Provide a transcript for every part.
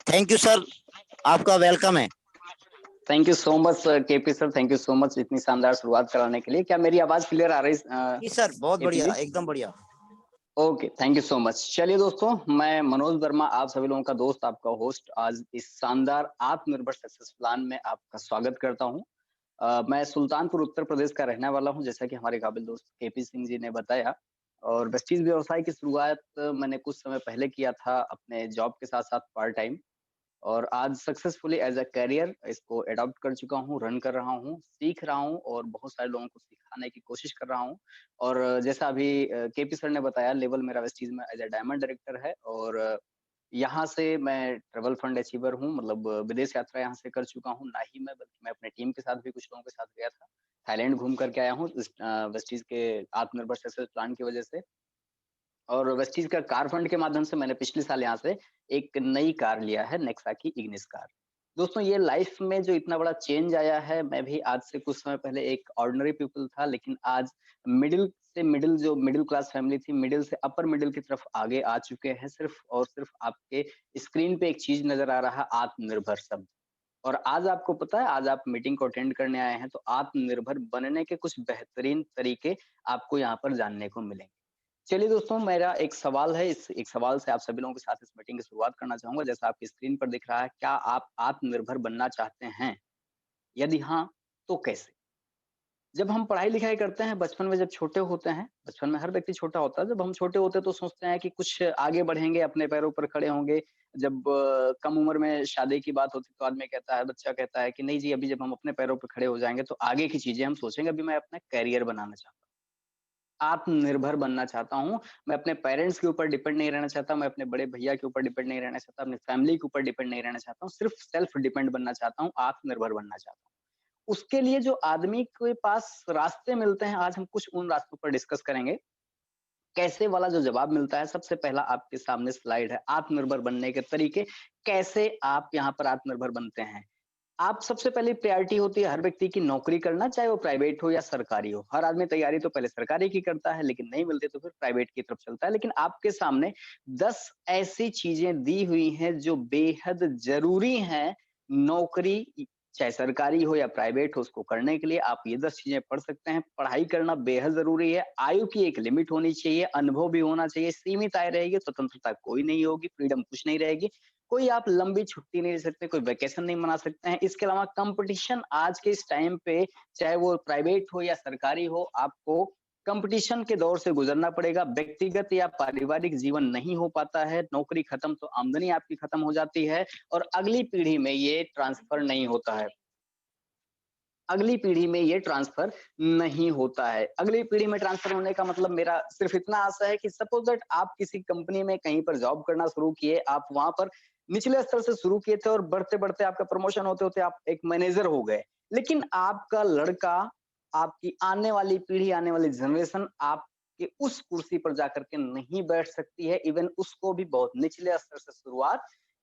Thank you sir, आपका welcome है। Thank you so much KP sir, thank you so much इतनी शानदार शुरुआत कराने के लिए। क्या मेरी आवाज क्लियर आ रही है जी सर, बहुत केपी बढ़िया, जी? एकदम बढ़िया। Okay, thank you so much. चलिए दोस्तों, मैं मनोज वर्मा, आप सभी लोगों का दोस्त, आपका होस्ट, आज इस शानदार आत्मनिर्भर सक्सेस प्लान में आपका स्वागत करता हूं। मैं सुल्तानपुर उत्तर प्रदेश का रहने वाला हूं, जैसा कि हमारे काबिल दोस्त केपी सिंह जी ने बताया। और वेस्टीज व्यवसाय की शुरुआत मैंने कुछ समय पहले किया था अपने जॉब के साथ साथ पार्ट टाइम। और आज सक्सेसफुली एज अ करियर इसको अडॉप्ट कर चुका हूँ, रन कर रहा हूँ, सीख रहा हूँ और बहुत सारे लोगों को सिखाने की कोशिश कर रहा हूँ। और जैसा अभी केपी सर ने बताया, लेवल मेरा वेस्टीज में एज अ डायमंड डायरेक्टर है। और यहाँ से मैं ट्रेवल फंड अचीवर हूँ, मतलब विदेश यात्रा यहाँ से कर चुका हूँ। ना ही मैं, बल्कि मैं अपने टीम के साथ भी कुछ लोगों के साथ गया था। थाईलैंड घूम करके आया हूँ वेस्टीज के आत्मनिर्भर सक्सेस प्लान की वजह से। और वेस्टीज का कार फंड के माध्यम से मैंने पिछले साल यहाँ से एक नई कार लिया है, नेक्सा की इग्निस कार। दोस्तों, ये लाइफ में जो इतना बड़ा चेंज आया है, मैं भी आज से कुछ समय पहले एक ऑर्डिनरी पीपल था, लेकिन आज मिडिल से मिडिल, जो मिडिल क्लास फैमिली थी, मिडिल से अपर मिडिल की तरफ आगे आ चुके हैं। सिर्फ और सिर्फ आपके स्क्रीन पे एक चीज नजर आ रहा है, आत्मनिर्भर शब्द। और आज आपको पता है, आज आप मीटिंग को अटेंड करने आए हैं, तो आत्मनिर्भर बनने के कुछ बेहतरीन तरीके आपको यहाँ पर जानने को मिलेंगे। चलिए दोस्तों, मेरा एक सवाल है, इस एक सवाल से आप सभी लोगों के साथ इस मीटिंग की शुरुआत करना चाहूंगा। जैसा आपकी स्क्रीन पर दिख रहा है, क्या आप आत्मनिर्भर बनना चाहते हैं? यदि हाँ, तो कैसे? जब हम पढ़ाई लिखाई करते हैं, बचपन में जब छोटे होते हैं, बचपन में हर व्यक्ति छोटा होता है, जब हम छोटे होते हैं तो सोचते हैं कि कुछ आगे बढ़ेंगे, अपने पैरों पर खड़े होंगे। जब कम उम्र में शादी की बात होती है, तो आदमी कहता है, बच्चा कहता है कि नहीं जी, अभी जब हम अपने पैरों पर खड़े हो जाएंगे तो आगे की चीजें हम सोचेंगे, अभी मैं अपना करियर बनाना चाहता हूँ, आत्मनिर्भर बनना चाहता हूँ। मैं अपने पेरेंट्स के ऊपर डिपेंड नहीं रहना चाहता, मैं अपने बड़े भैया के ऊपर डिपेंड नहीं रहना चाहता, अपनी फैमिली के ऊपर डिपेंड नहीं रहना चाहता हूँ, सिर्फ सेल्फ डिपेंड बनना चाहता हूँ, आत्मनिर्भर बनना चाहता हूँ। उसके लिए जो आदमी के पास रास्ते मिलते हैं, आज हम कुछ उन रास्तों पर डिस्कस करेंगे। कैसे वाला जो जवाब मिलता है, सबसे पहला आपके सामने स्लाइड है, आत्मनिर्भर बनने के तरीके। कैसे आप यहाँ पर आत्मनिर्भर बनते हैं? आप सबसे पहले प्रायोरिटी होती है हर व्यक्ति की नौकरी करना, चाहे वो प्राइवेट हो या सरकारी हो। हर आदमी तैयारी तो पहले सरकारी की करता है, लेकिन नहीं मिलती तो फिर प्राइवेट की तरफ चलता है। लेकिन आपके सामने 10 ऐसी चीजें दी हुई हैं जो बेहद जरूरी हैं नौकरी, चाहे सरकारी हो या प्राइवेट हो, उसको करने के लिए आप ये 10 चीजें पढ़ सकते हैं। पढ़ाई करना बेहद जरूरी है। आयु की एक लिमिट होनी चाहिए, अनुभव भी होना चाहिए। सीमित आय रहेगी, स्वतंत्रता कोई नहीं होगी, फ्रीडम कुछ नहीं रहेगी। कोई आप लंबी छुट्टी नहीं ले सकते, कोई वैकेशन नहीं मना सकते हैं। इसके अलावा कंपटीशन आज के इस टाइम पे, चाहे वो प्राइवेट हो या सरकारी हो, आपको कंपटीशन के दौर से गुजरना पड़ेगा। व्यक्तिगत या पारिवारिक जीवन नहीं हो पाता है। नौकरी खत्म तो आमदनी आपकी खत्म हो जाती है और अगली पीढ़ी में ये ट्रांसफर नहीं होता है। अगली पीढ़ी में ये ट्रांसफर नहीं होता है। अगली पीढ़ी में ट्रांसफर होने का मतलब मेरा सिर्फ इतना आशा है कि सपोज दैट आप किसी कंपनी में कहीं पर जॉब करना शुरू किए, आप वहां पर निचले स्तर से शुरू किए थे और बढ़ते-बढ़ते आपका प्रमोशन होते-होते आप एक मैनेजर हो गए। लेकिन आपका लड़का, आपकी आने वाली पीढ़ी, आने वाली जनरेशन आपके उस कुर्सी पर जाकर के नहीं बैठ सकती है। इवन उसको भी बहुत निचले स्तर से शुरुआत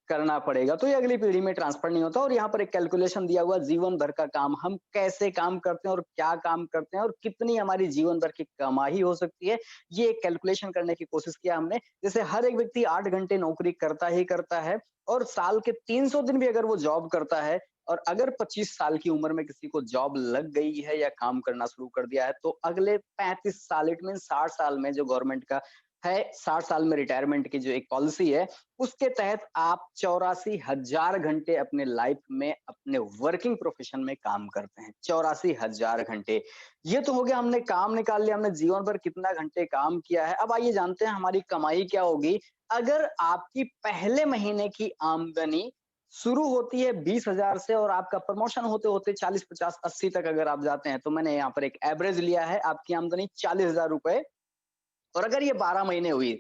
करना पड़ेगा। तो ये अगली पीढ़ी में ट्रांसफर नहीं होता। और यहाँ पर एक कैलकुलेशन दिया हुआ, जीवन भर का काम, हम कैसे काम करते हैं और क्या काम करते हैं और कितनी हमारी जीवन भर की कमाई हो सकती है, ये एक कैलकुलेशन करने की कोशिश किया हमने। जैसे हर एक व्यक्ति 8 घंटे नौकरी करता ही करता है और साल के 300 दिन भी अगर वो जॉब करता है, और अगर 25 साल की उम्र में किसी को जॉब लग गई है या काम करना शुरू कर दिया है, तो अगले 35 साल, इट मीन 60 साल में, जो गवर्नमेंट का है 60 साल में रिटायरमेंट की जो एक पॉलिसी है, उसके तहत आप 84,000 घंटे अपने लाइफ में अपने वर्किंग प्रोफेशन में काम करते हैं। 84,000 घंटे। ये तो हो गया, हमने काम निकाल लिया, हमने जीवन भर कितना घंटे काम किया है। अब आइए जानते हैं हमारी कमाई क्या होगी। अगर आपकी पहले महीने की आमदनी शुरू होती है 20,000 से और आपका प्रमोशन होते होते 40, 50, 80 तक अगर आप जाते हैं, तो मैंने यहाँ पर एक एवरेज लिया है, आपकी आमदनी 40,000 रुपए, और अगर ये 12 महीने हुई,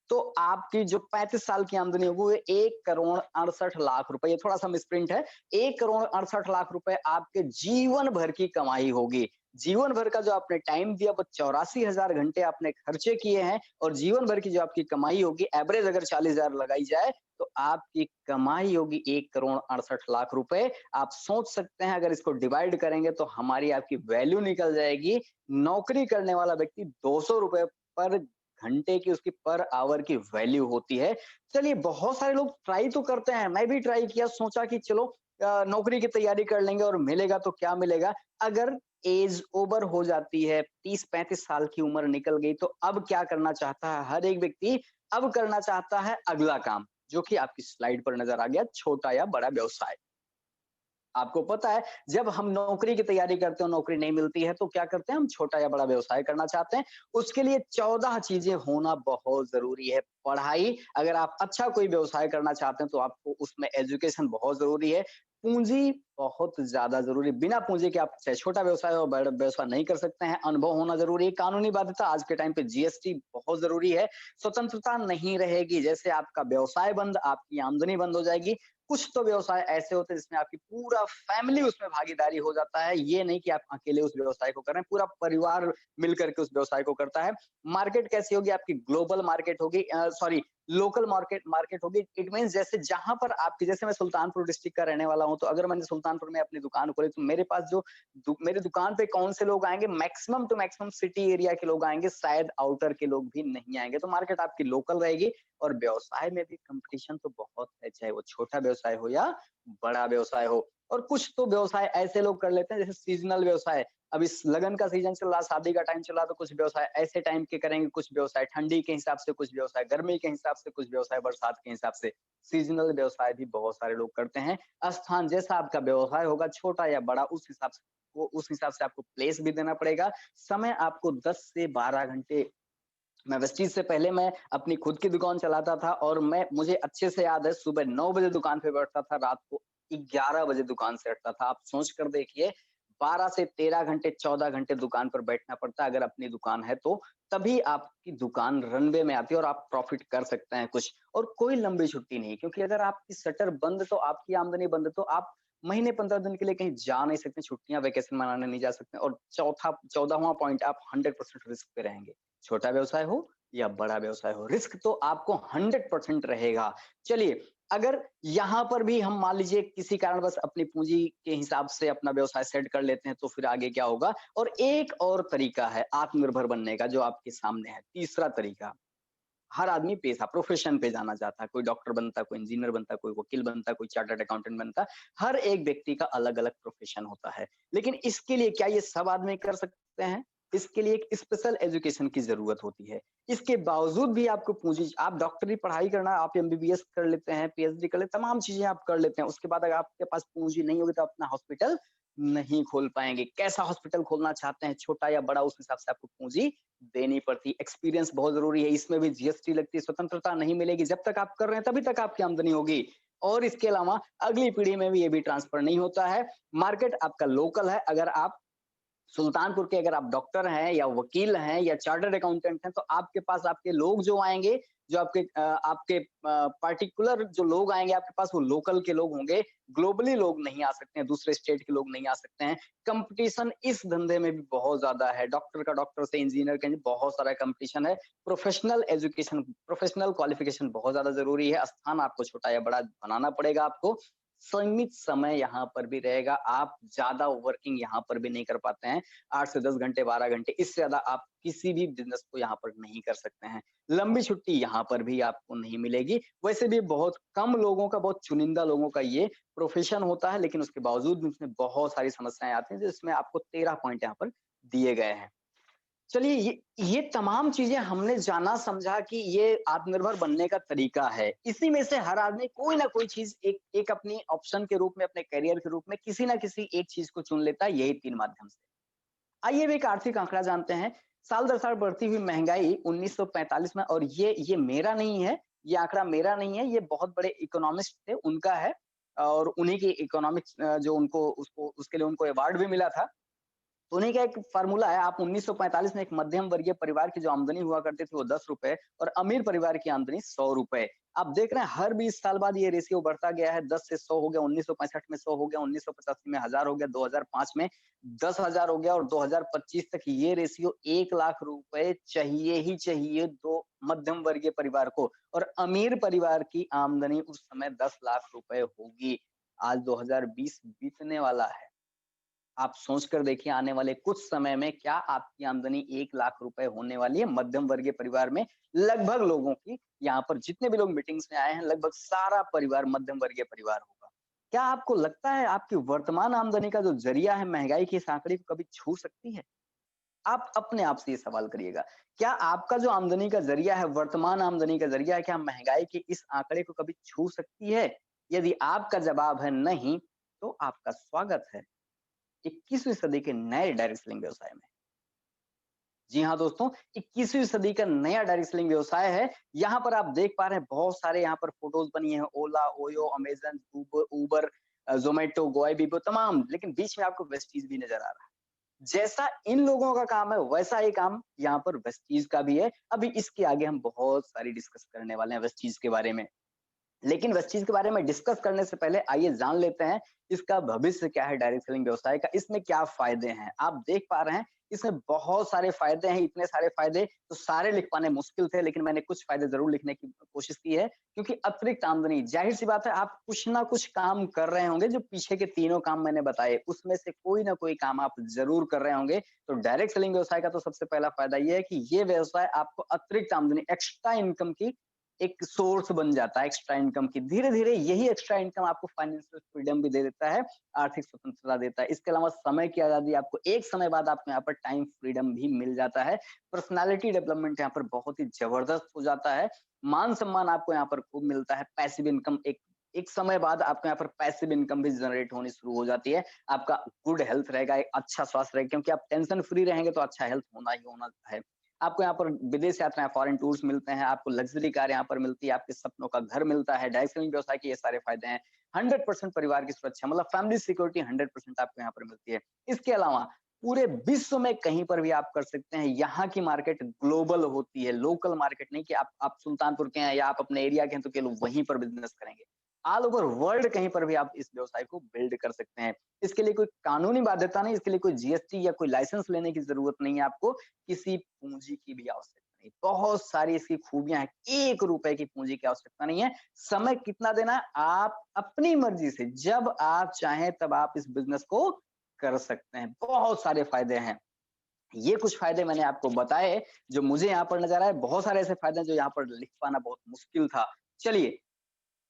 तो आपकी जो 35 साल की आमदनी होगी वो 1,68,00,000 रुपए, ये थोड़ा सा मिसप्रिंट है, 1,68,00,000 रुपए आपके जीवन भर की कमाई होगी। जीवन भर का जो आपने टाइम दिया, वो 84,000 घंटे आपने खर्चे किए हैं, और जीवन भर की जो आपकी कमाई होगी, एवरेज अगर 40,000 लगाई जाए, तो आपकी कमाई होगी 1,68,00,000 रुपए। आप सोच सकते हैं, अगर इसको डिवाइड करेंगे तो हमारी आपकी वैल्यू निकल जाएगी। नौकरी करने वाला व्यक्ति 200 रुपए पर घंटे की उसकी पर आवर की वैल्यू होती है। चलिए बहुत सारे लोग ट्राई तो करते हैं, मैं भी ट्राई किया, सोचा कि चलो नौकरी की तैयारी कर लेंगे और मिलेगा तो क्या मिलेगा। अगर एज ओवर हो जाती है, 30-35 साल की उम्र निकल गई, तो अब क्या करना चाहता है हर एक व्यक्ति, अब करना चाहता है अगला काम, जो कि आपकी स्लाइड पर नज़र आ गया, छोटा या बड़ा व्यवसाय। आपको पता है जब हम नौकरी की तैयारी करते हैं, नौकरी नहीं मिलती है तो क्या करते हैं, हम छोटा या बड़ा व्यवसाय करना चाहते हैं। उसके लिए 14 चीजें होना बहुत जरूरी है। पढ़ाई, अगर आप अच्छा कोई व्यवसाय करना चाहते हैं तो आपको उसमें एजुकेशन बहुत जरूरी है। पूंजी बहुत ज्यादा जरूरी, बिना पूंजी के आप चाहे छोटा व्यवसाय हो बड़ा व्यवसाय नहीं कर सकते हैं। अनुभव होना जरूरी है, कानूनी बाध्यता, आज के टाइम पे जीएसटी बहुत जरूरी है। स्वतंत्रता नहीं रहेगी, जैसे आपका व्यवसाय बंद, आपकी आमदनी बंद हो जाएगी। कुछ तो व्यवसाय ऐसे होते हैं जिसमें आपकी पूरा फैमिली उसमें भागीदारी हो जाता है। ये नहीं कि आप अकेले उस व्यवसाय को कर रहे हैं, पूरा परिवार मिलकर के उस व्यवसाय को करता है। मार्केट कैसी होगी आपकी, ग्लोबल मार्केट होगी, सॉरी लोकल मार्केट मार्केट होगी। इट मीन्स जैसे जहां पर आपकी, जैसे मैं सुल्तानपुर डिस्ट्रिक्ट का रहने वाला हूं, तो अगर मैंने सुल्तानपुर में अपनी दुकान खोली तो मेरे पास जो मेरी दुकान पे कौन से लोग आएंगे, maximum to maximum city area के लोग आएंगे, शायद आउटर के लोग भी नहीं आएंगे। तो मार्केट आपकी लोकल रहेगी। और व्यवसाय में भी कंपटीशन तो बहुत है, चाहे वो छोटा व्यवसाय हो या बड़ा व्यवसाय हो। और कुछ तो व्यवसाय ऐसे लोग कर लेते हैं जैसे सीजनल व्यवसाय। अब इस लगन का सीजन चल रहा, शादी का टाइम चल रहा, तो कुछ व्यवसाय ऐसे टाइम के करेंगे, कुछ व्यवसाय ठंडी के हिसाब से, कुछ व्यवसाय गर्मी के हिसाब से, कुछ व्यवसाय बरसात के हिसाब से। सीजनल व्यवसाय भी बहुत सारे लोग करते हैं। स्थान जैसा आपका व्यवसाय होगा, छोटा या बड़ा, उस हिसाब से आपको प्लेस भी देना पड़ेगा। समय आपको 10 से 12 घंटे। मैं वेस्टीज से पहले मैं अपनी खुद की दुकान चलाता था और मैं मुझे अच्छे से याद है, सुबह 9 बजे दुकान पे बैठता था, रात को 11 बजे दुकान से हटता था। आप सोच कर देखिए, 12 से 13 घंटे, 14 घंटे दुकान पर बैठना पड़ता है अगर अपनी दुकान है तो। तभी आपकी दुकान रनवे में आती है और आप प्रॉफिट कर सकते हैं कुछ। और कोई लंबी छुट्टी नहीं, क्योंकि अगर आपकी शटर बंद तो आपकी आमदनी बंद, तो आप महीने 15 दिन के लिए कहीं जा नहीं सकते, छुट्टियाँ वेकेशन मनाने नहीं जा सकते। और चौथा 14वां पॉइंट, आप 100% रिस्क पे रहेंगे। छोटा व्यवसाय हो या बड़ा व्यवसाय हो, रिस्क तो आपको 100% रहेगा। चलिए, अगर यहाँ पर भी हम मान लीजिए किसी कारणवश अपनी पूंजी के हिसाब से अपना व्यवसाय सेट कर लेते हैं, तो फिर आगे क्या होगा। और एक और तरीका है आत्मनिर्भर बनने का, जो आपके सामने है, तीसरा तरीका। हर आदमी पेशा प्रोफेशन पे जाना चाहता है, कोई डॉक्टर बनता है, कोई इंजीनियर बनता है, कोई वकील बनता है, कोई चार्टर्ड अकाउंटेंट बनता है। हर एक व्यक्ति का अलग अलग प्रोफेशन होता है। लेकिन इसके लिए क्या ये सब आदमी कर सकते हैं? इसके लिए एक स्पेशल एजुकेशन की जरूरत होती है। इसके बावजूद भी आपको पूंजी, आप डॉक्टरी पढ़ाई करना, आप एमबीबीएस कर लेते हैं, पीएचडी कर लेते हैं, तमाम चीजें आप कर लेते हैं, उसके बाद अगर आपके पास पूंजी नहीं होगी तो अपना हॉस्पिटल नहीं खोल पाएंगे। कैसा हॉस्पिटल खोलना चाहते हैं, छोटा या बड़ा, उस हिसाब से आपको पूंजी देनी पड़ती है। एक्सपीरियंस बहुत ज़रूरी है, इसमें भी जीएसटी लगती है, स्वतंत्रता नहीं मिलेगी। जब तक आप कर रहे हैं तभी तक आपकी आमदनी होगी। और इसके अलावा अगली पीढ़ी में भी ये भी ट्रांसफर नहीं होता है। मार्केट आपका लोकल है, अगर आप सुल्तानपुर के, अगर आप डॉक्टर हैं या वकील हैं या चार्टर्ड अकाउंटेंट हैं, तो आपके पास आपके लोग जो आएँगे, जो आपके पार्टिकुलर जो लोग आएँगे आपके पास, वो लोकल के लोग होंगे। ग्लोबली लोग नहीं आ सकते हैं, दूसरे स्टेट के लोग नहीं आ सकते हैं। कॉम्पिटिशन इस धंधे में भी बहुत ज़्यादा है। डॉक्टर का डॉक्टर से, इंजीनियर का बहुत सारा कॉम्पिटिशन है। प्रोफेशनल एजुकेशन, प्रोफेशनल क्वालिफिकेशन बहुत ज़्यादा ज़रूरी है। स्थान आपको छोटा या बड़ा बनाना पड़ेगा आपको। सीमित समय यहाँ पर भी रहेगा, आप ज़्यादा वर्किंग यहाँ पर भी नहीं कर पाते हैं। 8 से 10 घंटे, 12 घंटे, इससे ज़्यादा आप किसी भी बिज़नेस को यहाँ पर नहीं कर सकते हैं। लंबी छुट्टी यहाँ पर भी आपको नहीं मिलेगी। वैसे भी बहुत कम लोगों का, बहुत चुनिंदा लोगों का ये प्रोफ़ेशन होता है, लेकिन उसके बावजूद भी इसमें बहुत सारी समस्याएँ आती हैं, जिसमें आपको 13 पॉइंट यहाँ पर दिए गए हैं। चलिए, ये तमाम चीज़ें हमने जाना समझा कि ये आत्मनिर्भर बनने का तरीका है। इसी में से हर आदमी कोई ना कोई चीज़ एक एक अपनी ऑप्शन के रूप में, अपने करियर के रूप में किसी ना किसी एक चीज़ को चुन लेता है, यही 3 माध्यम से। आइए अब एक आर्थिक आंकड़ा जानते हैं। साल दर साल बढ़ती हुई महँगाई 1945 में, और ये मेरा नहीं है, ये आंकड़ा मेरा नहीं है, ये बहुत बड़े इकोनॉमिस्ट थे, उनका है। और उन्हीं की इकोनॉमिक्स जो उनको उसको उसके लिए उनको अवार्ड भी मिला था। तो उन्हीं का एक फ़ॉर्मूला है। आप 1945 में एक मध्यम वर्गीय परिवार की जो आमदनी हुआ करती थी वो ₹10 और अमीर परिवार की आमदनी ₹100। आप देख रहे हैं हर 20 साल बाद ये रेशियो बढ़ता गया है, 10 से 100 हो गया, 1965 में 100 हो गया, 1985 में 1000 हो गया, 2005 में 10,000 हो गया, और 2025 तक ये रेशियो ₹1,00,000 चाहिए ही चाहिए 2 मध्यम वर्गीय परिवार को। और अमीर परिवार की आमदनी उस समय ₹10,00,000 होगी। आज 2020 बीतने वाला है। आप सोच कर देखिए आने वाले कुछ समय में क्या आपकी आमदनी 1 लाख रुपए होने वाली है मध्यम वर्गीय परिवार में। लगभग लोगों की यहाँ पर जितने भी लोग मीटिंग्स में आए हैं लगभग सारा परिवार मध्यम वर्गीय परिवार होगा। क्या आपको लगता है आपकी वर्तमान आमदनी का जो जरिया है महंगाई की इस आंकड़े को कभी छू सकती है? आप अपने आप से ये सवाल करिएगा। क्या आपका जो आमदनी का ज़रिया है, वर्तमान आमदनी का ज़रिया है, क्या महँगाई के इस आंकड़े को कभी छू सकती है? यदि आपका जवाब है नहीं, तो आपका स्वागत है 21वीं सदी के नए डायरेक्ट सेलिंग व्यवसाय में। जी हाँ दोस्तों, 21वीं सदी का नया डायरेक्ट सेलिंग व्यवसाय है। यहाँ पर आप देख पा रहे हैं बहुत सारे यहाँ पर फ़ोटोज़ बनी हैं ओला, ओयो, अमेज़न, उबर, ज़ोमैटो, गोइबिबो तमाम, लेकिन बीच में आपको वेस्टीज़ भी नज़र आ रहा है। जैसा इन लोगों का काम है वैसा ही काम यहाँ पर वेस्टीज का भी है। अभी इसके आगे हम बहुत सारी डिस्कस करने वाले हैं वेस्टीज के बारे में। लेकिन वेस्टीज के बारे में डिस्कस करने से पहले आइए जान लेते हैं इसका भविष्य क्या है डायरेक्ट सेलिंग व्यवसाय का, इसमें क्या फायदे हैं। आप देख पा रहे हैं इसमें बहुत सारे फायदे हैं, इतने सारे फायदे तो सारे लिख पाने मुश्किल थे, लेकिन मैंने कुछ फायदे जरूर लिखने की कोशिश की है क्योंकि अतिरिक्त आमदनी जाहिर सी बात है आप कुछ ना कुछ काम कर रहे होंगे। जो पीछे के तीनों काम मैंने बताए उसमें से कोई ना कोई काम आप जरूर कर रहे होंगे। तो डायरेक्ट सेलिंग व्यवसाय का तो सबसे पहला फायदा ये है कि ये व्यवसाय आपको अतिरिक्त आमदनी एक्स्ट्रा इनकम की एक सोर्स बन जाता है एक्स्ट्रा इनकम की। धीरे-धीरे यही एक्स्ट्रा इनकम आपको फाइनेंशियल फ्रीडम भी दे देता है, आर्थिक स्वतंत्रता देता है। इसके अलावा समय की आज़ादी आपको एक समय बाद आपको यहाँ पर टाइम फ्रीडम भी मिल जाता है। पर्सनैलिटी डेवलपमेंट यहाँ पर बहुत ही ज़बरदस्त हो जाता है। मान-सम्मान आपको यहाँ पर खूब मिलता है। पैसिव इनकम एक एक समय बाद आपको यहाँ पर पैसिव इनकम भी जनरेट होनी शुरू हो जाती है। आपका गुड हेल्थ रहेगा, एक अच्छा स्वास्थ्य रहेगा क्योंकि आप टेंशन फ्री रहेंगे तो अच्छा हेल्थ होना ही होना है। आपको यहाँ पर विदेश यात्राएँ, फॉरेन टूर्स मिलते हैं, आपको लग्ज़री कार यहाँ पर मिलती है, आपके सपनों का घर मिलता है, डायरेक्ट सेलिंग व्यवसाय के ये सारे फ़ायदे हैं। 100% परिवार की सुरक्षा मतलब फैमिली सिक्योरिटी 100% आपको यहाँ पर मिलती है। इसके अलावा पूरे विश्व में कहीं पर भी आप कर सकते हैं, यहाँ की मार्केट ग्लोबल होती है, लोकल मार्केट नहीं कि आप सुल्तानपुर के हैं या आप अपने एरिया के हैं तो केवल वहीं पर बिज़नेस करेंगे। ऑल ओवर वर्ल्ड कहीं पर भी आप इस व्यवसाय को बिल्ड कर सकते हैं। इसके लिए कोई कानूनी बाध्यता नहीं, इसके लिए कोई जीएसटी या कोई लाइसेंस लेने की ज़रूरत नहीं है आपको। किसी पूंजी की भी आवश्यकता नहीं। बहुत सारी इसकी खूबियाँ हैं। 1 रुपए की पूंजी की आवश्यकता नहीं है। समय कितना देना है, आप अपनी मर्ज़ी से जब आप चाहें तब आप इस बिज़नेस को कर सकते हैं। बहुत सारे फ़ायदे हैं। ये कुछ फ़ायदे मैंने आपको बताए, जो मुझे यहाँ पर नज़र आए। बहुत सारे ऐसे फ़ायदे हैं जो यहाँ पर लिख पाना बहुत मुश्किल था। चलिए,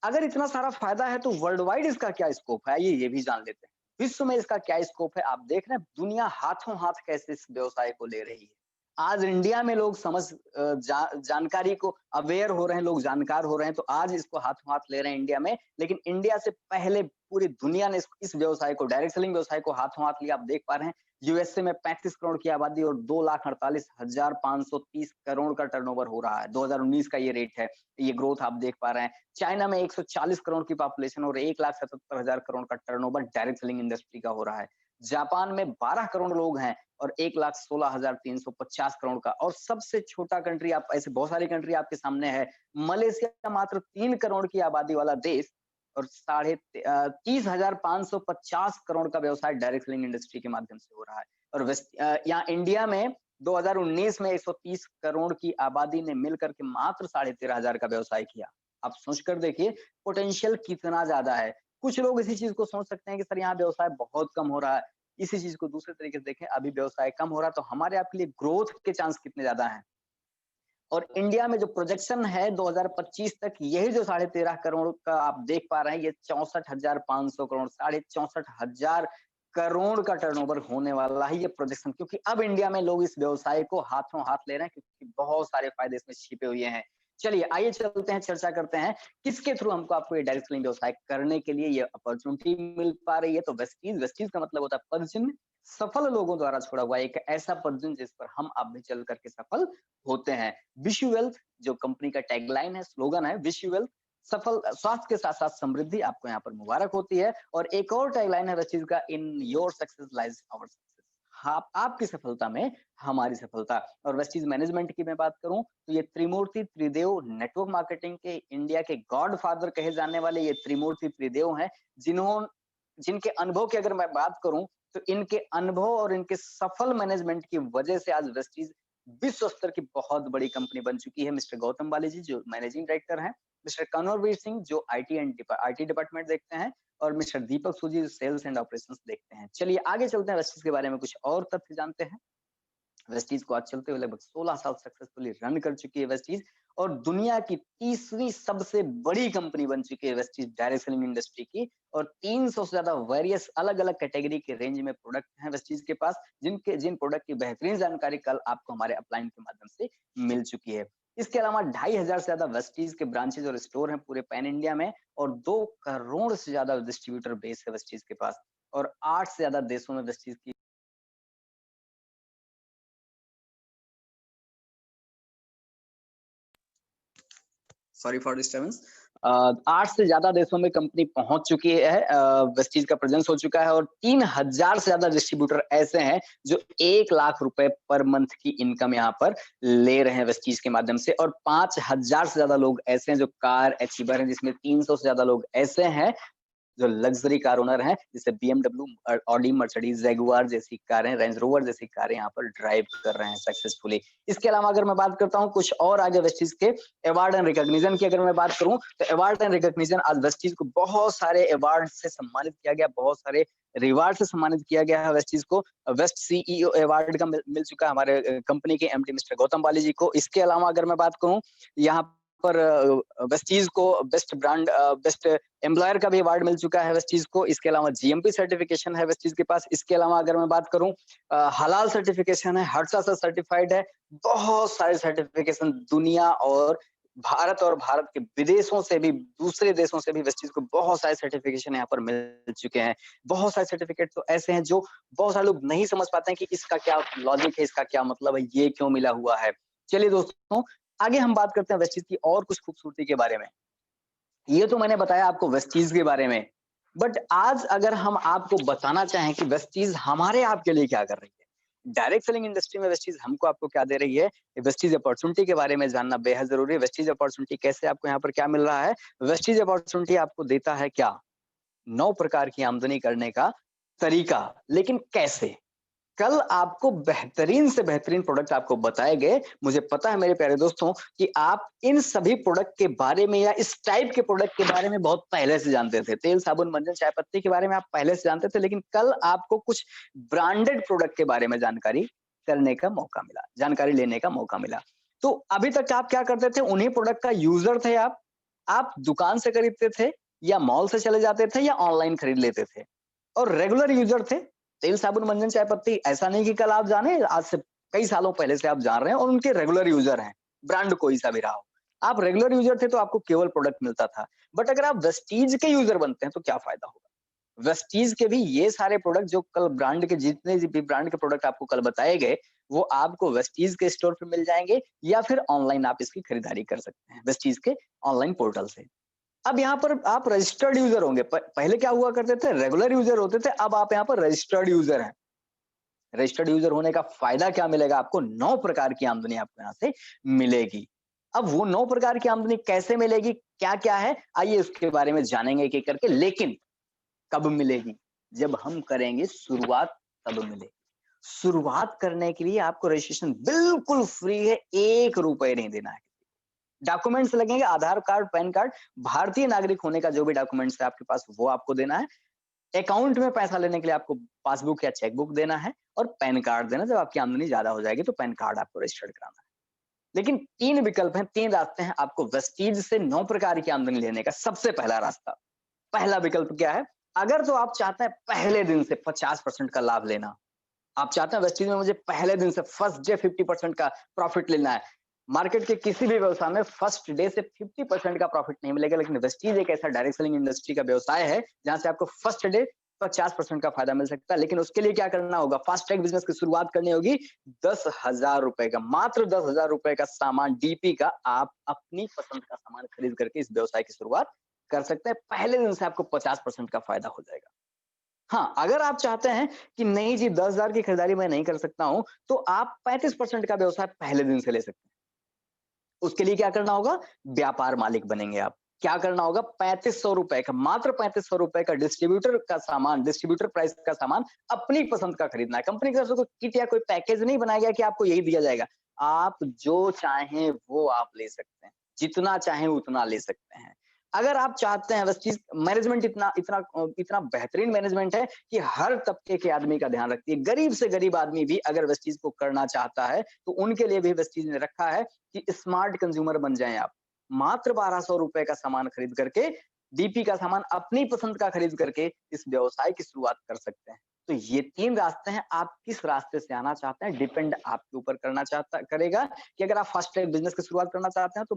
अगर इतना सारा फ़ायदा है तो वर्ल्ड वाइड इसका क्या स्कोप है? आइए ये भी जान लेते हैं। विश्व में इसका क्या स्कोप है? आप देख रहे हैं दुनिया हाथों-हाथ कैसे इस व्यवसाय को ले रही है। आज इंडिया में लोग जानकारी को अवेयर हो रहे हैं, लोग जानकार हो रहे हैं, तो आज इसको हाथों-हाथ ले रहे हैं इंडिया में। लेकिन इंडिया से पहले पूरी दुनिया ने इस व्यवसाय को डायरेक्ट सेलिंग व्यवसाय को हाथों-हाथ लिया। आप देख पा रहे हैं यूएसए में 35 करोड़ की आबादी और 2,48,530 करोड़ का टर्नओवर हो रहा है। 2019 का ये रेट है। ये ग्रोथ आप देख पा रहे हैं। चाइना में 140 करोड़ की पॉपुलेशन और 1,77,000 करोड़ का टर्नओवर डायरेक्ट सेलिंग इंडस्ट्री का हो रहा है। जापान में 12 करोड़ लोग हैं और 1,16,350 करोड़ का। और सबसे छोटा कंट्री, आप ऐसे बहुत सारी कंट्री आपके सामने है, मलेशिया मात्र 3 करोड़ की आबादी वाला देश और 30,550 करोड़ का व्यवसाय डायरेक्ट सेलिंग इंडस्ट्री के माध्यम से हो रहा है। और यहाँ इंडिया में 2019 में 130 करोड़ की आबादी ने मिलकर के मात्र 13,500 का व्यवसाय किया। आप सोच कर देखिए पोटेंशियल कितना ज्यादा है। कुछ लोग इसी चीज को सोच सकते हैं कि सर यहाँ व्यवसाय बहुत कम हो रहा है। इसी चीज को दूसरे तरीके से देखें, अभी व्यवसाय कम हो रहा है तो हमारे आपके लिए ग्रोथ के चांस कितने ज्यादा हैं। और इंडिया में जो प्रोजेक्शन है 2025 तक, यही जो 13.5 करोड़ का आप देख पा रहे हैं, ये 64,500 करोड़, 64,500 करोड़ का टर्नओवर होने वाला है ये प्रोजेक्शन। क्योंकि अब इंडिया में लोग इस व्यवसाय को हाथों हाथ ले रहे हैं क्योंकि बहुत सारे फायदे इसमें छिपे हुए हैं। चलिए आइए चलते हैं, चर्चा करते हैं किसके थ्रू हमको आपको ये डायरेक्ट सेलिंग व्यवसाय करने के लिए ये अपॉर्चुनिटी मिल पा रही है। तो वेस्टीज, वेस्टीज का मतलब होता है पद चिन्ह, सफल लोगों द्वारा छोड़ा हुआ एक ऐसा पद चिन्ह जिस पर हम आप भी चल करके सफल होते हैं। विश यू वेल्थ जो कंपनी का टैगलाइन है, स्लोगन है, विश यू वेल्थ, सफल स्वास्थ्य के साथ साथ समृद्धि आपको यहाँ पर मुबारक होती है। और एक और टैगलाइन है वेस्टीज का, in your success lies our success, हाँ आपकी सफलता में हमारी सफलता। और वेस्टीज मैनेजमेंट की मैं बात करूं तो ये त्रिमूर्ति त्रिदेव नेटवर्क मार्केटिंग के इंडिया के गॉड फादर कहे जाने वाले ये त्रिमूर्ति त्रिदेव हैं, जिनके अनुभव की अगर मैं बात करूं तो इनके अनुभव और इनके सफल मैनेजमेंट की वजह से आज वेस्टीज विश्व स्तर की बहुत बड़ी कंपनी बन चुकी है। मिस्टर गौतम बाली जी जो मैनेजिंग डायरेक्टर हैं, मिस्टर कन्वरवीर सिंह जो आईटी डिपार्टमेंट देखते हैं, और मिस्टर दीपक सूजी जो सेल्स एंड ऑपरेशंस देखते हैं। चलिए आगे चलते हैं, वेस्टीज के बारे में कुछ और तथ्य जानते हैं। वेस्टीज को आज चलते हुए लगभग 16 साल सक्सेसफुली रन कर चुकी है वेस्टीज, और दुनिया की तीसरी सबसे बड़ी कंपनी बन चुकी है वेस्टीज डायरेक्ट सेलिंग इंडस्ट्री की, और 300 से ज्यादा वेरियस अलग अलग कैटेगरी के रेंज में प्रोडक्ट हैं वेस्टीज के पास, जिन प्रोडक्ट की बेहतरीन जानकारी कल आपको हमारे अपलाइन के माध्यम से मिल चुकी है। इसके अलावा 2500 से ज्यादा वेस्टीज के ब्रांचेज और स्टोर हैं पूरे पैन इंडिया में, और 2 करोड़ से ज्यादा डिस्ट्रीब्यूटर बेस है वेस्टीज के पास, और 8 से ज्यादा देशों में वेस्टीज की सॉरी फॉर डिस्टर्बेंस 8 से ज्यादा देशों में कंपनी पहुंच चुकी है, वेस्टीज का प्रेजेंस हो चुका है, और 3000 से ज्यादा डिस्ट्रीब्यूटर ऐसे हैं जो 1 लाख रुपए पर मंथ की इनकम यहाँ पर ले रहे हैं वेस्टीज के माध्यम से, और 5000 से ज्यादा लोग ऐसे हैं जो कार अचीवर हैं, जिसमें 300 से ज्यादा लोग ऐसे हैं जो लग्जरी कार ओनर हैं, जैसे BMW, ऑडी, मर्सिडीज, जैगुआर जैसी कारें, रेंज रोवर जैसी कारें यहाँ पर ड्राइव कर रहे हैं सक्सेसफुली। इसके अलावा अगर मैं बात करता हूँ कुछ और आगे वेस्टीज के अवार्ड एंड रिकॉग्निशन की, अगर मैं बात करूँ तो अवार्ड एंड रिकॉग्निशन आज वेस्टीज को बहुत सारे अवार्ड से सम्मानित किया गया, बहुत सारे रिवार्ड से सम्मानित किया गया है वेस्टीज को। वेस्ट सीईओ अवार्ड का मिल चुका है हमारे कंपनी के एमडी मिस्टर गौतम बाली जी को। इसके अलावा अगर मैं बात करूँ यहाँ पर वेस्टीज को बेस्ट ब्रांड, बेस्ट एम्प्लॉयर का भी अवार्ड मिल चुका है वेस्टीज को। इसके अलावा जीएमपी सर्टिफिकेशन है वेस्टीज के पास। इसके अलावा अगर मैं बात करूं हलाल सर्टिफिकेशन है, हर्षा से सर्टिफाइड है, बहुत सारे सर्टिफिकेशन दुनिया और भारत के विदेशों से भी, दूसरे देशों से भी वेस्टीज को बहुत सारे सर्टिफिकेशन यहाँ पर मिल चुके हैं। बहुत सारे सर्टिफिकेट तो ऐसे हैं जो बहुत सारे लोग नहीं समझ पाते हैं कि इसका क्या लॉजिक है, इसका क्या मतलब है, ये क्यों मिला हुआ है। चलिए दोस्तों आगे हम बात करते हैं वेस्टीज की और कुछ खूबसूरती के बारे में। ये तो मैंने बताया आपको वेस्टीज के बारे में, बट आज अगर हम आपको बताना चाहें कि वेस्टीज हमारे आपके लिए क्या कर रही है, डायरेक्ट सेलिंग इंडस्ट्री में वेस्टीज हमको आपको क्या दे रही है, वेस्टीज अपॉर्चुनिटी के बारे में जानना बेहद जरूरी है। वेस्टीज अपॉर्चुनिटी कैसे आपको यहाँ पर क्या मिल रहा है, वेस्टीज अपॉर्चुनिटी आपको देता है क्या, 9 प्रकार की आमदनी करने का तरीका, लेकिन कैसे। कल आपको बेहतरीन से बेहतरीन प्रोडक्ट आपको बताए गए। मुझे पता है मेरे प्यारे दोस्तों कि आप इन सभी प्रोडक्ट के बारे में या इस टाइप के प्रोडक्ट के बारे में बहुत पहले से जानते थे। तेल, साबुन, मंजन, चाय पत्ती के बारे में आप पहले से जानते थे, लेकिन कल आपको कुछ ब्रांडेड प्रोडक्ट के बारे में जानकारी करने का मौका मिला, जानकारी लेने का मौका मिला। तो अभी तक आप क्या करते थे, उन्हीं प्रोडक्ट का यूजर थे आप दुकान से खरीदते थे या मॉल से चले जाते थे या ऑनलाइन खरीद लेते थे, और रेगुलर यूजर थे। तेल, साबुन, मंजन, चाय पत्ती ऐसा नहीं कि कल आप जाने, आज से कई सालों पहले से आप जान रहे हैं और उनके रेगुलर यूजर हैं, ब्रांड कोई सा भी रहा हो। आप रेगुलर यूजर थे तो आपको केवल प्रोडक्ट मिलता था, बट अगर आप वेस्टीज के यूजर बनते हैं तो क्या फायदा होगा। वेस्टीज के भी ये सारे प्रोडक्ट जो कल ब्रांड के, जितने भी ब्रांड के प्रोडक्ट आपको कल बताए गए, वो आपको वेस्टीज के स्टोर पे मिल जाएंगे या फिर ऑनलाइन आप इसकी खरीदारी कर सकते हैं वेस्टीज के ऑनलाइन पोर्टल से। अब यहाँ पर आप रजिस्टर्ड यूजर होंगे। पहले क्या हुआ करते थे, रेगुलर यूजर होते थे, अब आप यहाँ पर रजिस्टर्ड यूजर हैं। रजिस्टर्ड यूजर होने का फायदा क्या मिलेगा आपको, 9 प्रकार की आमदनी आपको यहाँ से मिलेगी। अब वो 9 प्रकार की आमदनी कैसे मिलेगी, क्या क्या है, आइए उसके बारे में जानेंगे एक एक करके। लेकिन कब मिलेगी, जब हम करेंगे शुरुआत तब मिलेगी। शुरुआत करने के लिए आपको रजिस्ट्रेशन बिल्कुल फ्री है, 1 रुपए नहीं देना है। डॉक्यूमेंट्स लगेंगे, आधार कार्ड, पैन कार्ड, भारतीय नागरिक होने का जो भी डॉक्यूमेंट्स है आपके पास वो आपको देना है। अकाउंट में पैसा लेने के लिए आपको पासबुक या चेकबुक देना है, और पैन कार्ड देना। जब आपकी आमदनी ज्यादा हो जाएगी तो पैन कार्ड आपको रजिस्टर्ड कराना है। लेकिन 3 विकल्प हैं, 3 रास्ते हैं आपको वेस्टीज से 9 प्रकार की आमदनी लेने का। सबसे पहला रास्ता, पहला विकल्प क्या है, अगर तो आप चाहते हैं पहले दिन से 50% का लाभ लेना, आप चाहते हैं वेस्टीज में मुझे पहले दिन से फर्स्ट डे 50% का प्रॉफिट लेना है। मार्केट के किसी भी व्यवसाय में फर्स्ट डे से 50% का प्रॉफिट नहीं मिलेगा, लेकिन वेस्टीज एक ऐसा डायरेक्ट सेलिंग इंडस्ट्री का व्यवसाय है जहां से आपको फर्स्ट डे 50% का फायदा मिल सकता है। लेकिन उसके लिए क्या करना होगा, फास्ट ट्रैक बिजनेस की शुरुआत करनी होगी। 10,000 रुपए का, मात्र 10,000 रुपए का सामान, डीपी का, आप अपनी पसंद का सामान खरीद करके इस व्यवसाय की शुरुआत कर सकते हैं। पहले दिन से आपको 50% का फायदा हो जाएगा। हाँ, अगर आप चाहते हैं कि नहीं जी 10,000 की खरीदारी मैं नहीं कर सकता हूं, तो आप 35% का व्यवसाय पहले दिन से ले सकते हैं। उसके लिए क्या करना होगा, व्यापार मालिक बनेंगे आप। क्या करना होगा, 3500 रुपए का, मात्र 3500 रुपए का डिस्ट्रीब्यूटर का सामान, डिस्ट्रीब्यूटर प्राइस का सामान अपनी पसंद का खरीदना है। कंपनी की तरफ से कोई किट या कोई पैकेज नहीं बनाया गया कि आपको यही दिया जाएगा। आप जो चाहें वो आप ले सकते हैं। जितना चाहें उतना ले सकते हैं। अगर आप चाहते हैं वेस्टीज मैनेजमेंट इतना इतना इतना बेहतरीन मैनेजमेंट है कि हर तबके के आदमी का ध्यान रखती है। गरीब से गरीब आदमी भी अगर वेस्टीज को करना चाहता है तो उनके लिए भी वेस्टीज ने रखा है कि स्मार्ट कंज्यूमर बन जाएं आप। मात्र 1200 रुपए का सामान खरीद करके, डीपी का सामान अपनी पसंद का खरीद करके इस व्यवसाय की शुरुआत कर सकते हैं। तो ये 3 रास्ते हैं, आप किस रास्ते से आना चाहते हैं डिपेंड आपके ऊपर करना चाहता करेगा कि अगर आप फर्स्ट टाइम बिजनेस की शुरुआत करना चाहते हैं तो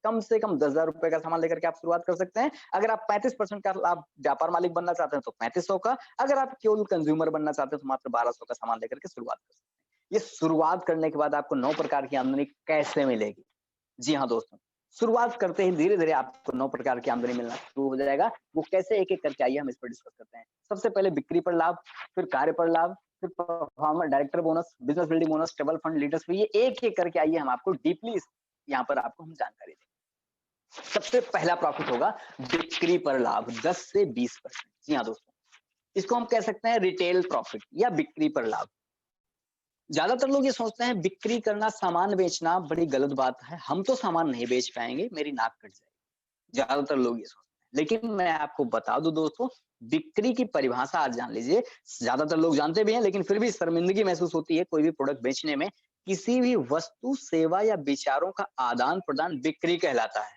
कम से कम 10,000 रुपए का सामान लेकर के आप शुरुआत कर सकते हैं। अगर आप 35% का आप व्यापार मालिक बनना चाहते हैं तो 3500 का, अगर आप केवल कंज्यूमर बनना चाहते हैं तो मात्र 1200 का सामान लेकर के शुरुआत कर सकते हैं। ये शुरुआत करने के बाद आपको 9 प्रकार की आमदनी कैसे मिलेगी? जी हाँ दोस्तों, शुरुआत करते ही धीरे-धीरे आपको 9 प्रकार की आमदनी मिलना शुरू हो जाएगा। वो कैसे एक-एक करके आइए हम इस पर डिस्कस करते हैं। सबसे पहले बिक्री पर लाभ, फिर कार्य पर लाभ, फिर performer director bonus, business building bonus, trouble fund, leaders fee, ये एक-एक करके आइए हम आपको डीपली इस यहाँ पर आपको हम जानकारी देंगे। सबसे पहला प्रॉफिट होगा बिक्री पर लाभ 10 से 20%। जी हाँ दोस्तों, इसको हम कह सकते हैं रिटेल प्रॉफिट या बिक्री पर लाभ। ज्यादातर लोग ये सोचते हैं बिक्री करना, सामान बेचना बड़ी गलत बात है, हम तो सामान नहीं बेच पाएंगे, मेरी नाक कट जाएगी। ज्यादातर लोग ये सोचते हैं, लेकिन मैं आपको बता दूं दोस्तों, बिक्री की परिभाषा आज जान लीजिए। ज्यादातर लोग जानते भी हैं लेकिन फिर भी शर्मिंदगी महसूस होती है कोई भी प्रोडक्ट बेचने में। किसी भी वस्तु, सेवा या विचारों का आदान प्रदान बिक्री कहलाता है।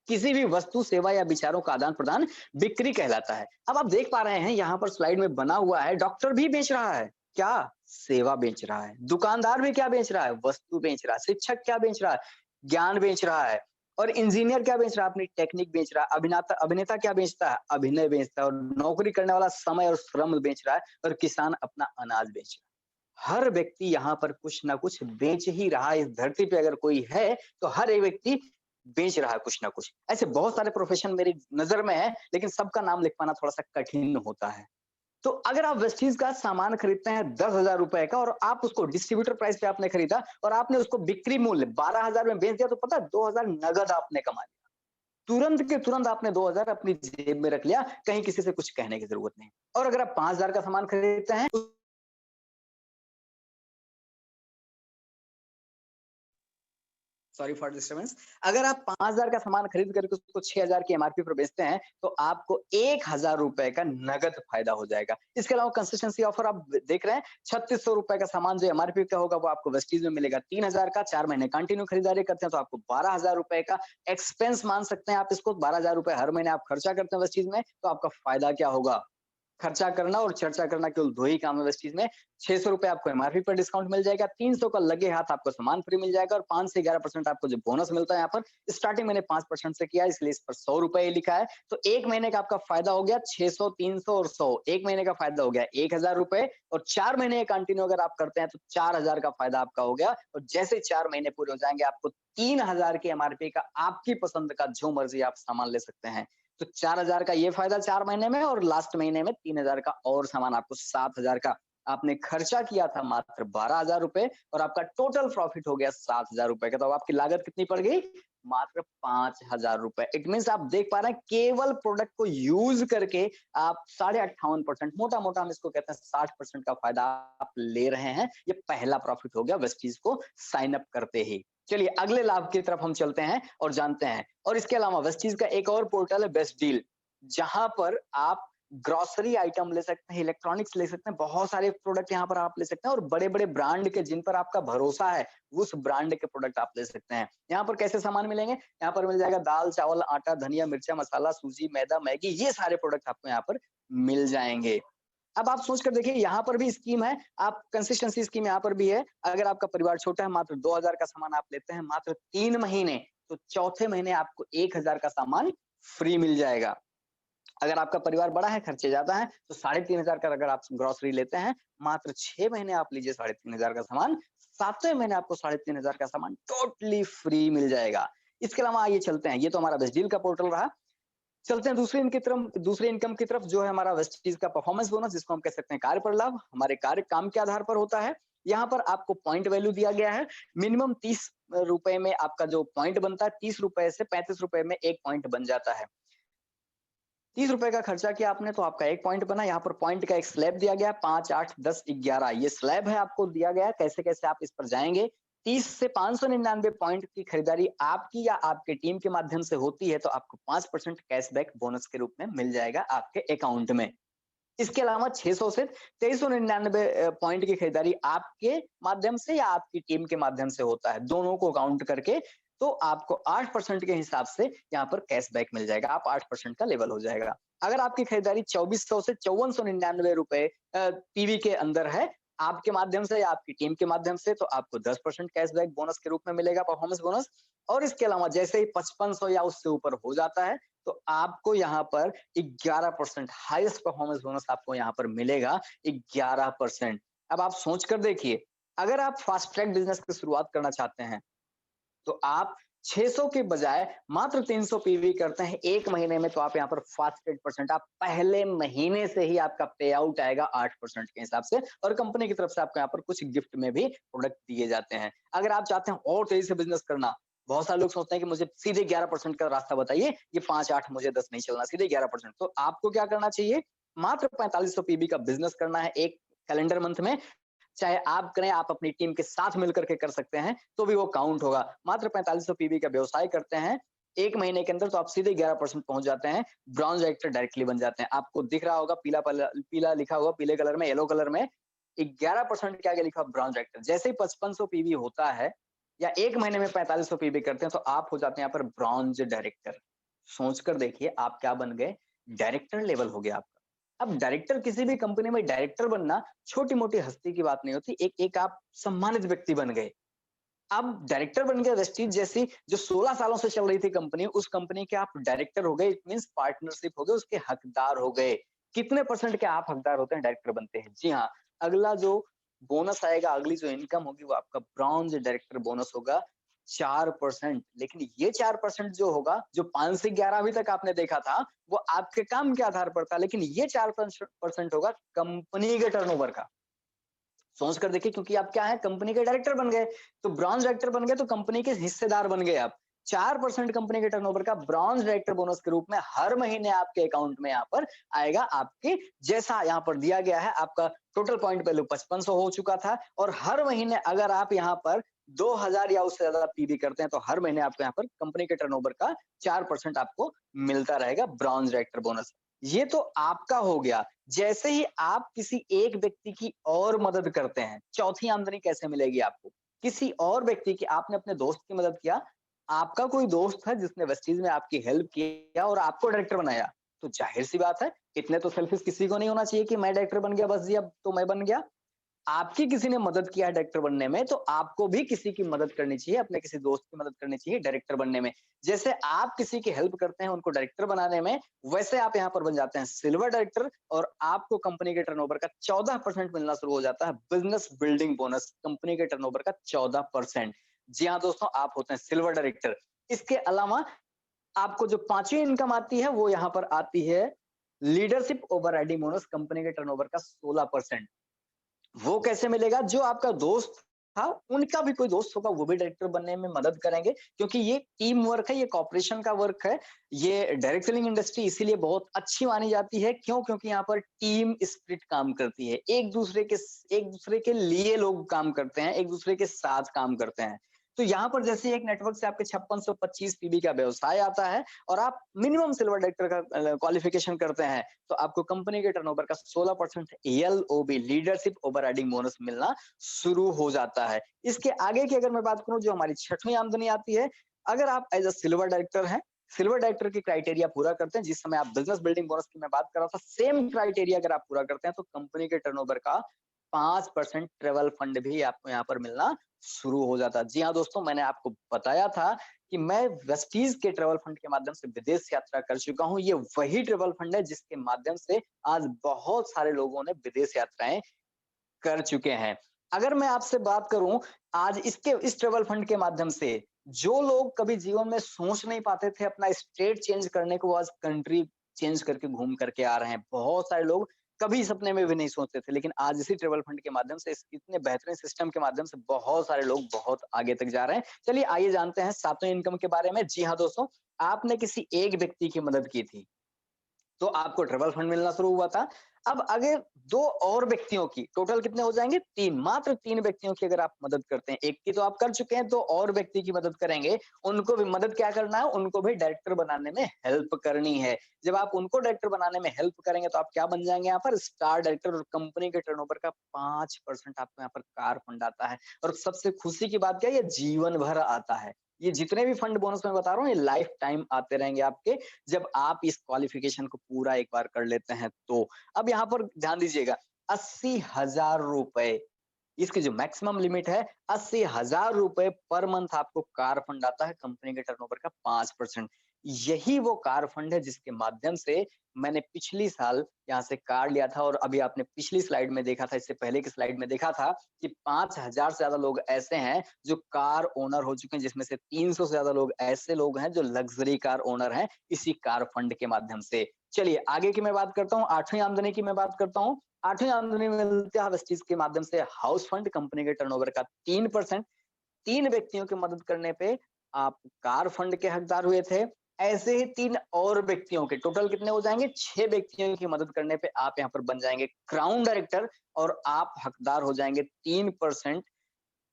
किसी भी वस्तु, सेवा या विचारों का आदान प्रदान बिक्री कहलाता है। अब आप देख पा रहे हैं यहाँ पर स्लाइड में बना हुआ है, डॉक्टर भी बेच रहा है क्या? सेवा बेच रहा है। दुकानदार भी क्या बेच रहा है? वस्तु बेच रहा है। शिक्षक क्या बेच रहा है? ज्ञान बेच रहा है। और इंजीनियर क्या बेच रहा है? अपनी टेक्निक बेच रहा है। अभिनेता अभिनेता क्या बेचता है? अभिनय बेचता है। और नौकरी करने वाला समय और श्रम बेच रहा है। और किसान अपना अनाज बेच रहा है। हर व्यक्ति यहाँ पर कुछ ना कुछ बेच ही रहा है। इस धरती पे अगर कोई है तो हर एक व्यक्ति बेच रहा है कुछ ना कुछ। ऐसे बहुत सारे प्रोफेशन मेरी नजर में है, लेकिन सबका नाम लिख पाना थोड़ा सा कठिन होता है। तो अगर आप वेस्टीज का सामान खरीदते हैं 10,000 रुपए का और आप उसको डिस्ट्रीब्यूटर प्राइस पे आपने खरीदा और आपने उसको बिक्री मूल्य 12,000 में बेच दिया, तो पता है 2,000 नगद आपने कमा लिया। तुरंत के तुरंत आपने 2,000 अपनी जेब में रख लिया, कहीं किसी से कुछ कहने की जरूरत नहीं। और अगर आप 5,000 का सामान खरीदते हैं, सॉरी फॉर डिस्टर्बेंस, अगर आप 5,000 का सामान खरीद करके उसको 6,000 की एमआरपी पर बेचते हैं तो आपको 1,000 रुपए का नगद फायदा हो जाएगा। इसके अलावा कंसिस्टेंसी ऑफर आप देख रहे हैं, 3600 रुपए का सामान जो एमआरपी का होगा वो आपको वेस्टीज में मिलेगा 3,000 का। 4 महीने कंटिन्यू खरीदारी करते हैं तो आपको 12,000 रुपए का एक्सपेंस मान सकते हैं आप इसको। 12,000 रुपए हर महीने आप खर्चा करते हैं वेस्टीज में, तो आपका फायदा क्या होगा? खर्चा करना और चर्चा करना केवल दो ही काम है इस चीज में। 600 रुपए आपको एमआरपी पर डिस्काउंट मिल जाएगा, 300 का लगे हाथ आपको सामान फ्री मिल जाएगा और 5 से 11% आपको जो बोनस मिलता है यहाँ पर, स्टार्टिंग मैंने 5% से किया इसलिए इस पर 100 रुपए लिखा है। तो एक महीने का आपका फायदा हो गया 600, 300 और 100। एक महीने का फायदा हो गया 1,000 रुपए और 4 महीने कंटिन्यू अगर आप करते हैं तो 4,000 का फायदा आपका हो गया। और जैसे 4 महीने पूरे हो जाएंगे आपको 3,000 की एमआरपी का आपकी पसंद का जो मर्जी आप सामान ले सकते हैं। तो 4,000 का ये फायदा 4 महीने में और लास्ट महीने में 3,000 का और सामान आपको 7,000 का। आपने खर्चा किया था मात्र 12,000 रुपए और आपका टोटल प्रॉफिट हो गया 7,000 रुपए का। तो अब आपकी लागत कितनी पड़ गई? मात्र 5,000 रुपए। इट मीन्स आप देख पा रहे हैं केवल प्रोडक्ट को यूज करके आप 58.5%, मोटा मोटा हम इसको कहते हैं 60% का फायदा आप ले रहे हैं। ये पहला प्रॉफिट हो गया वेस्टीज को साइन अप करते ही। चलिए अगले लाभ की तरफ हम चलते हैं और जानते हैं। और इसके अलावा वेस्टीज का एक और पोर्टल है बेस्ट डील, जहां पर आप ग्रोसरी आइटम ले सकते हैं, इलेक्ट्रॉनिक्स ले सकते हैं, बहुत सारे प्रोडक्ट यहाँ पर आप ले सकते हैं और बड़े बड़े ब्रांड के जिन पर आपका भरोसा है उस ब्रांड के प्रोडक्ट आप ले सकते हैं। यहाँ पर कैसे सामान मिलेंगे? यहाँ पर मिल जाएगा दाल, चावल, आटा, धनिया, मिर्चा, मसाला, सूजी, मैदा, मैगी, ये सारे प्रोडक्ट आपको यहाँ पर मिल जाएंगे। अब आप सोच कर देखिए यहाँ पर भी स्कीम है, आप कंसिस्टेंसी स्कीम यहाँ पर भी है। अगर आपका परिवार छोटा है, मात्र 2,000 का सामान आप लेते हैं मात्र 3 महीने, तो चौथे महीने आपको 1,000 का सामान फ्री मिल जाएगा। अगर आपका परिवार बड़ा है, खर्चे ज्यादा हैं, तो 3,500 का अगर आप ग्रोसरी लेते हैं, मात्र 6 महीने आप लीजिए 3,500 का सामान, 7वें महीने आपको 3,500 का सामान टोटली फ्री मिल जाएगा। इसके अलावा आइए चलते हैं, ये तो हमारा बेस्ट डील का पोर्टल रहा। चलते हैं दूसरे इनकम की तरफ जो है हमारा वेस्टीज का परफॉर्मेंस बोनस, जिसको हम कह सकते हैं कार्य पर लाभ। हमारे कार्य काम के आधार पर होता है। यहाँ पर आपको पॉइंट वैल्यू दिया गया है। मिनिमम 30 रुपए में आपका जो पॉइंट बनता है, 30 रुपए से 35 रुपए में 1 पॉइंट बन जाता है। 30 रुपए का खर्चा किया आपने तो आपका 1 पॉइंट बना। यहाँ पर पॉइंट का एक स्लैब दिया गया 5, 8, 10, 11, ये स्लैब है आपको दिया गया है। कैसे कैसे आप इस पर जाएंगे, 30 से 599 पॉइंट की खरीदारी आपकी या आपके टीम के माध्यम से होती है तो आपको 5% कैशबैक बोनस के रूप में मिल जाएगा आपके अकाउंट में। इसके अलावा 600 से 2399 पॉइंट की खरीदारी आपके माध्यम से या आपकी टीम के माध्यम से होता है, दोनों को काउंट करके तो आपको 8% के हिसाब से यहाँ पर कैशबैक मिल जाएगा। आप 8% का लेवल हो जाएगा। अगर आपकी खरीदारी 2400 से 5499 रुपए पीवी के अंदर है, आपके माध्यम से या आपकी टीम के माध्यम से, तो आपको 10% कैशबैक बोनस के रूप में मिलेगा, परफॉर्मेंस बोनस। और इसके अलावा जैसे ही 5500 या उससे ऊपर हो जाता है, तो आपको यहाँ पर 11% हाईएस्ट परफॉर्मेंस बोनस आपको यहाँ पर मिलेगा, 11%। अब आप सोच कर देखिए, अगर आप फास्ट ट्रैक बिजनेस की शुरुआत करना चाहते हैं, तो आप 600 के बजाय मात्र 300 पीवी करते हैं 1 महीने में, तो आप यहाँ पर फास्ट 8%, आप पहले महीने से ही आपका पे आउट आएगा 8% के हिसाब से, और कंपनी की तरफ से आपको यहाँ पर कुछ गिफ्ट में भी प्रोडक्ट दिए जाते हैं। अगर आप चाहते हैं और तेजी से बिजनेस करना, बहुत सारे लोग सोचते हैं कि मुझे सीधे 11% का रास्ता बताइए, ये 5-8 मुझे 10 नहीं चलना, सीधे 11%। तो आपको क्या करना चाहिए? मात्र 4500 पीवी का बिजनेस करना है एक कैलेंडर मंथ में, चाहे आप करें, आप अपनी टीम के साथ मिलकर के कर सकते हैं, तो भी वो काउंट होगा। मात्र 4500 पीवी का व्यवसाय करते हैं, 1 महीने के अंदर, तो आप सीधे 11% पहुँच जाते हैं, ब्रॉन्ज डायरेक्टर डायरेक्टली बन जाते हैं। आपको दिख रहा होगा पीला लिखा हुआ, पीले कलर में, येलो कलर में 11% के आगे लिखा ब्रॉन्ज डायरेक्टर। जैसे ही 5500 पीवी होता है या 1 महीने में 4500 पीवी करते हैं, तो आप हो जाते हैं यहाँ पर ब्रॉन्ज डायरेक्टर। सोच कर देखिए, आप क्या बन गए? डायरेक्टर लेवल हो गया आपका। अब डायरेक्टर, किसी भी कंपनी में डायरेक्टर बनना छोटी-मोटी हस्ती की बात नहीं होती। एक आप सम्मानित व्यक्ति बन गए। अब डायरेक्टर बन गए, वेस्टीज जैसी जो 16 सालों से चल रही थी कंपनी, उस कंपनी के आप डायरेक्टर हो गए, इट मीन्स पार्टनरशिप हो गए, उसके हकदार हो गए। कितने परसेंट के आप हकदार होते हैं, डायरेक्टर बनते हैं? जी हाँ, अगला जो बोनस आएगा, अगली जो इनकम होगी, वो आपका ब्रॉन्ज डायरेक्टर बोनस होगा, 4%। लेकिन ये 4% जो होगा, जो 5 से 11 अभी तक आपने देखा था, वो आपके काम के आधार पर था, लेकिन ये 4% होगा कंपनी के टर्नओवर का। सोच कर देखिए, क्योंकि आप क्या है, कंपनी के डायरेक्टर बन गए, तो ब्रॉन्ज डायरेक्टर बन गए, तो कंपनी के हिस्सेदार बन गए आप। 4% कंपनी के टर्नओवर का ब्रॉन्ज डायरेक्टर बोनस के रूप में हर महीने आपके अकाउंट में यहाँ पर आएगा। आपके जैसा यहाँ पर दिया गया है, आपका टोटल पॉइंट वैल्यू 5500 हो चुका था, और हर महीने अगर आप यहाँ पर 2000 या उससे ज्यादा पीवी करते हैं, तो हर महीने आपको यहाँ पर कंपनी के टर्नओवर का 4% आपको मिलता रहेगा ब्रॉन्ज डायरेक्टर बोनस। ये तो आपका हो गया। जैसे ही आप किसी एक व्यक्ति की और मदद करते हैं, चौथी आमदनी कैसे मिलेगी आपको? किसी और व्यक्ति की, आपने अपने दोस्त की मदद किया, आपका कोई दोस्त है जिसने वेस्टीज में आपकी हेल्प किया और आपको डायरेक्टर बनाया, तो जाहिर सी बात है, इतने तो सेल्फिश किसी को नहीं होना चाहिए कि मैं डायरेक्टर बन गया, बस जी अब तो मैं बन गया। आपकी किसी ने मदद किया है डायरेक्टर बनने में, तो आपको भी किसी की मदद करनी चाहिए, अपने किसी दोस्त की मदद करनी चाहिए डायरेक्टर बनने में। जैसे आप किसी की हेल्प करते हैं उनको डायरेक्टर बनाने में, वैसे आप यहाँ पर बन जाते हैं सिल्वर डायरेक्टर, और आपको कंपनी के टर्नओवर का 14% मिलना शुरू हो जाता है, बिजनेस बिल्डिंग बोनस, कंपनी के टर्नओवर का 14%। जी हाँ दोस्तों, आप होते हैं सिल्वर डायरेक्टर। इसके अलावा आपको जो पांचवी इनकम आती है, वो यहाँ पर आती है लीडरशिप ओवरराइडिंग बोनस, कंपनी के टर्नओवर का 16%। वो कैसे मिलेगा? जो आपका दोस्त था, उनका भी कोई दोस्त होगा, वो भी डायरेक्टर बनने में मदद करेंगे, क्योंकि ये टीम वर्क है, ये कॉपरेशन का वर्क है। ये डायरेक्ट सेलिंग इंडस्ट्री इसीलिए बहुत अच्छी मानी जाती है। क्यों? क्योंकि यहाँ पर टीम स्पिरिट काम करती है। एक दूसरे के लिए लोग काम करते हैं, एक दूसरे के साथ काम करते हैं। तो यहाँ पर जैसे एक नेटवर्क से आपके 5625 पीबी का व्यवसाय आता है, और आप मिनिमम सिल्वर डायरेक्टर का क्वालिफिकेशन करते हैं, तो आपको कंपनी के टर्नओवर का 16% एलओबी, लीडरशिप ओवरराइडिंग बोनस मिलना शुरू हो जाता है। इसके आगे की अगर मैं बात करूं, जो हमारी छठवीं आमदनी आती है, अगर आप एज अ सिल्वर डायरेक्टर हैं, सिल्वर डायरेक्टर की क्राइटेरिया पूरा करते हैं, जिस समय आप बिजनेस बिल्डिंग बोनस की मैं बात कर रहा था, सेम क्राइटेरिया अगर आप पूरा करते हैं, तो कंपनी के टर्नओवर का 5% ट्रेवल फंड भी आपको यहाँ पर मिलना शुरू हो जाता है। जी हाँ दोस्तों, मैंने आपको बताया था कि मैं वेस्टीज के ट्रेवल फंड के माध्यम से विदेश यात्रा कर चुका हूँ। ये वही ट्रेवल फंड है जिसके माध्यम से आज बहुत सारे लोगों ने विदेश यात्राएं कर चुके हैं। अगर मैं आपसे बात करूं, आज इस ट्रेवल फंड के माध्यम से जो लोग कभी जीवन में सोच नहीं पाते थे अपना स्टेट चेंज करने को, वो आज कंट्री चेंज करके घूम करके आ रहे हैं। बहुत सारे लोग कभी सपने में भी नहीं सोचते थे, लेकिन आज इसी ट्रेवल फंड के माध्यम से, इस इतने बेहतरीन सिस्टम के माध्यम से बहुत सारे लोग बहुत आगे तक जा रहे हैं। चलिए आइए जानते हैं सातवें इनकम के बारे में। जी हाँ दोस्तों, आपने किसी एक व्यक्ति की मदद की थी, तो आपको ट्रिपल फंड मिलना शुरू हुआ था। अब अगर 2 और व्यक्तियों की, टोटल कितने हो जाएँगे 3, मात्र 3 व्यक्तियों की अगर आप मदद करते हैं, एक की तो आप कर चुके हैं, 2 और व्यक्ति की मदद करेंगे, उनको भी मदद क्या करना है, उनको भी डायरेक्टर बनाने में हेल्प करनी है। जब आप उनको डायरेक्टर बनाने में हेल्प करेंगे तो आप क्या बन जाएँगे यहाँ पर स्टार डायरेक्टर, और कंपनी के टर्नओवर का 5% आपको यहाँ पर कार फंड आता है। और सबसे खुशी की बात क्या है, ये जीवन भर आता है। ये जितने भी फंड बोनस मैं बता रहा हूँ, ये लाइफ टाइम आते रहेंगे आपके, जब आप इस क्वालिफिकेशन को पूरा एक बार कर लेते हैं तो। अब यहाँ पर ध्यान दीजिएगा, 80,000 रुपए, इसकी जो मैक्सिमम लिमिट है, 80,000 रुपए पर मंथ आपको कार फंड आता है, कंपनी के टर्नओवर का 5%। यही वो कार फंड है जिसके माध्यम से मैंने पिछली साल यहाँ से कार लिया था, और अभी आपने पिछली स्लाइड में देखा था, इससे पहले की स्लाइड में देखा था कि 5,000 से ज्यादा लोग ऐसे हैं जो कार ओनर हो चुके हैं, जिसमें से 300 से ज्यादा लोग ऐसे लोग हैं जो लग्जरी कार ओनर हैं इसी कार फंड के माध्यम से। चलिए आगे की मैं बात करता हूँ, 8वीं आमदनी की मैं बात करता हूँ। 8वीं आमदनी मिलती है इस चीज के माध्यम से हाउस फंड, कंपनी के टर्नओवर का 3%। 3 व्यक्तियों की मदद करने पे आप कार फंड के हकदार हुए थे। ऐसे ही 3 और व्यक्तियों के, टोटल कितने हो जाएँगे, 6 व्यक्तियों की मदद करने पे आप यहाँ पर बन जाएँगे क्राउन डायरेक्टर, और आप हकदार हो जाएँगे 3%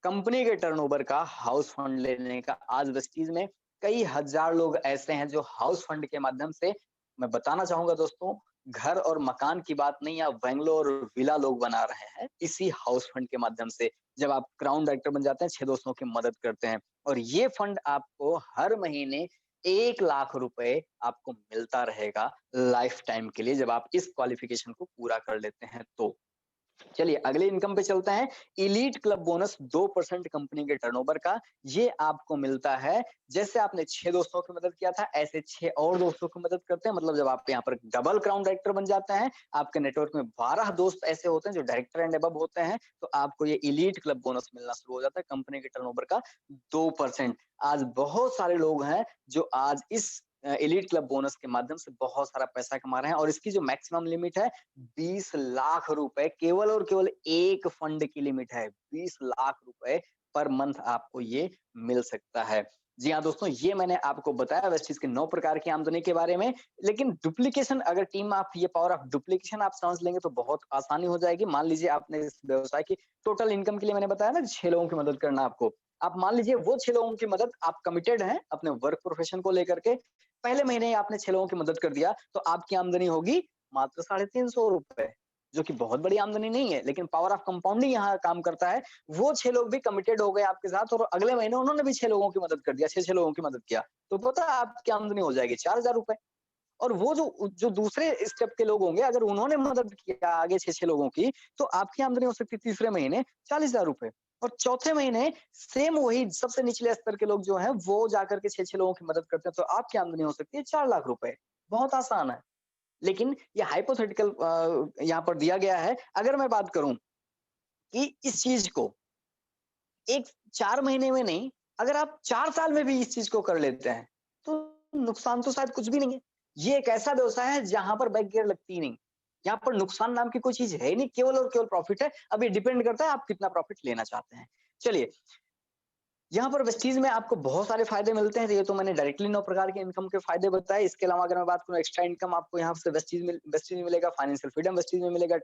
कंपनी के टर्नओवर का हाउस फंड लेने का। आज वेस्टीज में कई हजार लोग ऐसे हैं जो हाउस फंड के माध्यम से, मैं बताना चाहूंगा दोस्तों, घर और मकान की बात नहीं, आप बंगलो और विला लोग बना रहे हैं इसी हाउस फंड के माध्यम से। जब आप क्राउन डायरेक्टर बन जाते हैं, 6 दोस्तों की मदद करते हैं, और ये फंड आपको हर महीने 1 लाख रुपए आपको मिलता रहेगा लाइफ टाइम के लिए, जब आप इस क्वालिफिकेशन को पूरा कर लेते हैं तो। चलिए अगले इनकम पे चलते हैं। इलीट क्लब बोनस 2% कंपनी के टर्नओवर का, ये आपको मिलता है। जैसे आपने 6 दोस्तों की मदद किया था, ऐसे 6 और दोस्तों की मदद करते हैं, मतलब जब आप यहाँ पर डबल क्राउन डायरेक्टर बन जाते हैं, आपके नेटवर्क में 12 दोस्त ऐसे होते हैं जो डायरेक्टर एंड अबव होते हैं, तो आपको ये इलीट क्लब बोनस मिलना शुरू हो जाता है कंपनी के टर्नओवर का 2%। आज बहुत सारे लोग हैं जो आज इस एलीट क्लब बोनस के माध्यम से बहुत सारा पैसा कमा रहे हैं, और इसकी जो मैक्सिमम लिमिट है 20 लाख रुपए, केवल और केवल एक फंड की लिमिट है। 20 लाख रुपए पर मंथ आपको ये मिल सकता है। जी हाँ दोस्तों, ये मैंने आपको बताया वेस्टीज के 9 प्रकार की आमदनी के बारे में। लेकिन डुप्लीकेशन, अगर टीम आप ये पावर ऑफ डुप्लीकेशन आप समझ लेंगे तो बहुत आसानी हो जाएगी। मान लीजिए आपने इस व्यवसाय की टोटल इनकम के लिए मैंने बताया ना 6 लोगों की मदद करना आपको। आप मान लीजिए वो 6 लोगों की मदद, आप कमिटेड हैं अपने वर्क प्रोफेशन को लेकर के, पहले महीने ही आपने 6 लोगों की मदद कर दिया, तो आपकी आमदनी होगी मात्र 350 रुपए, जो कि बहुत बड़ी आमदनी नहीं है, लेकिन पावर ऑफ कंपाउंडिंग यहाँ काम करता है। वो 6 लोग भी कमिटेड हो गए आपके साथ, और अगले महीने उन्होंने भी 6 लोगों की मदद कर दिया, 6-6 लोगों की मदद किया, तो पता है आपकी आमदनी हो जाएगी 4,000 रुपए। और वो जो जो दूसरे स्टेप के लोग होंगे, अगर उन्होंने मदद किया आगे 6-6 लोगों की, तो आपकी आमदनी हो सकती है तीसरे महीने 40,000 रुपए, और चौथे महीने सेम वही सबसे निचले स्तर के लोग जो हैं, वो जाकर के 6-6 लोगों की मदद करते हैं, तो आपकी आमदनी हो सकती है 4 लाख रुपए। बहुत आसान है। लेकिन ये हाइपोथेटिकल यहाँ पर दिया गया है। अगर मैं बात करूँ कि इस चीज़ को एक 4 महीने में नहीं, अगर आप 4 साल में भी इस चीज़ को कर लेते हैं, तो नुकसान तो शायद कुछ भी नहीं है। ये एक ऐसा व्यवसाय है जहाँ पर बैक गियर लगती ही नहीं। यहाँ पर नुकसान नाम की कोई चीज़ है ही नहीं, केवल और केवल प्रॉफिट है। अब ये डिपेंड करता है आप कितना प्रॉफिट लेना चाहते हैं। चलिए, यहाँ पर वेस्टीज में आपको बहुत सारे फायदे मिलते हैं। ये तो मैंने डायरेक्टली 9 प्रकार के इनकम के फायदे बताए। इसके अलावा अगर मैं बात करूँ, एक्स्ट्रा इनकम आपको यहाँ से वेस्टीज में मिलेगा, फाइनेंशियल फ्रीडम वेस्टीज में मिलेगा,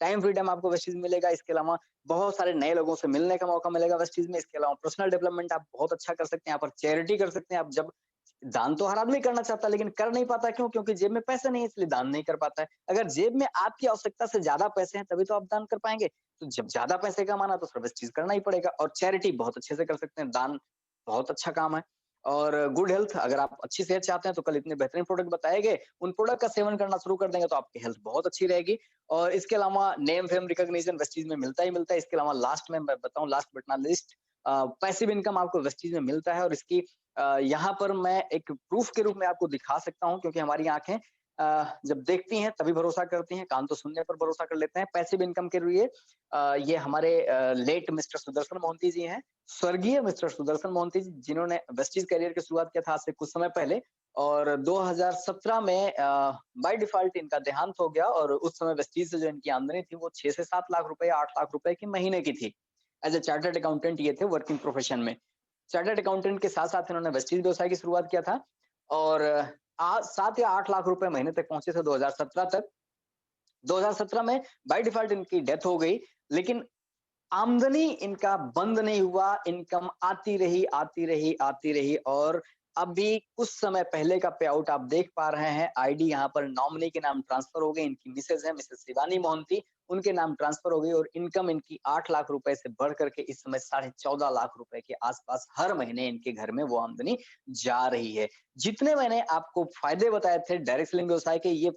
टाइम फ्रीडम आपको वेस्टीज में मिलेगा। इसके अलावा बहुत सारे नए लोगों से मिलने का मौका मिलेगा वेस्टीज में। इसके अलावा पर्सनल डेवलपमेंट आप बहुत अच्छा कर सकते हैं। यहाँ पर चैरिटी कर सकते हैं। आप जब दान तो हर आदमी करना चाहता है, लेकिन कर नहीं पाता, क्यों? क्योंकि जेब में पैसे नहीं है, इसलिए दान नहीं कर पाता है। अगर जेब में आपकी आवश्यकता से ज्यादा पैसे हैं, तभी तो आप दान कर पाएंगे। तो जब ज्यादा पैसे कमाना, तो सर्विस चीज करना ही पड़ेगा, और चैरिटी बहुत अच्छे से कर सकते हैं। दान बहुत अच्छा काम है। और गुड हेल्थ, अगर आप अच्छी सेहत चाहते हैं, तो कल इतने बेहतरीन प्रोडक्ट बताए गए, उन प्रोडक्ट का सेवन करना शुरू कर देंगे तो आपकी हेल्थ बहुत अच्छी रहेगी। और इसके अलावा नेम फेम रिकॉग्निशन वेस्टीज में मिलता ही मिलता है। इसके अलावा लास्ट में मैं बताऊं, last but not least, passive income आपको वेस्टीज में मिलता है, और इसकी यहाँ पर मैं एक प्रूफ के रूप में आपको दिखा सकता हूँ, क्योंकि हमारी आंखें जब देखती हैं तभी भरोसा करती हैं, कान तो सुनने पर भरोसा कर लेते हैं। पैसिव इनकम के लिए ये हमारे लेट मिस्टर सुदर्शन मोहंती जी हैं, स्वर्गीय मिस्टर सुदर्शन मोहंती जी, जिन्होंने वेस्टीज करियर की शुरुआत किया था आज से कुछ समय पहले, और 2017 में बाय डिफॉल्ट इनका देहांत हो गया, और उस समय वेस्टीज से जो इनकी आमदनी थी वो 6 से 7 लाख रुपए, 8 लाख रुपए की महीने की थी। एज ए चार्टर्ड अकाउंटेंट ये थे वर्किंग प्रोफेशन में। चार्टर्ड अकाउंटेंट के साथ-साथ इन्होंने वेस्टीज व्यवसाय की शुरुआत किया था, और 7 या 8 लाख रुपए महीने तक पहुंचे थे 2017 तक। 2017 में बाय डिफॉल्ट इनकी डेथ हो गई, लेकिन आमदनी इनका बंद नहीं हुआ, इनकम आती रही, आती रही, आती रही और अभी कुछ समय पहले का पे आउट आप देख पा रहे हैं। आईडी यहाँ पर नॉमिनी के नाम ट्रांसफर हो गई, इनकी मिसेज है मिसेस शिवानी मोहंती, उनके नाम ट्रांसफर हो गई और इनकम इनकी 8 लाख रुपए से बढ़ करके इस समय 14.5 लाख रुपए के आसपास हर महीने इनके घर में वो आमदनी जा रही है। जितने मैंने आपको फायदे बताए थे डायरेक्ट सेलिंग व्यवसाय के, ये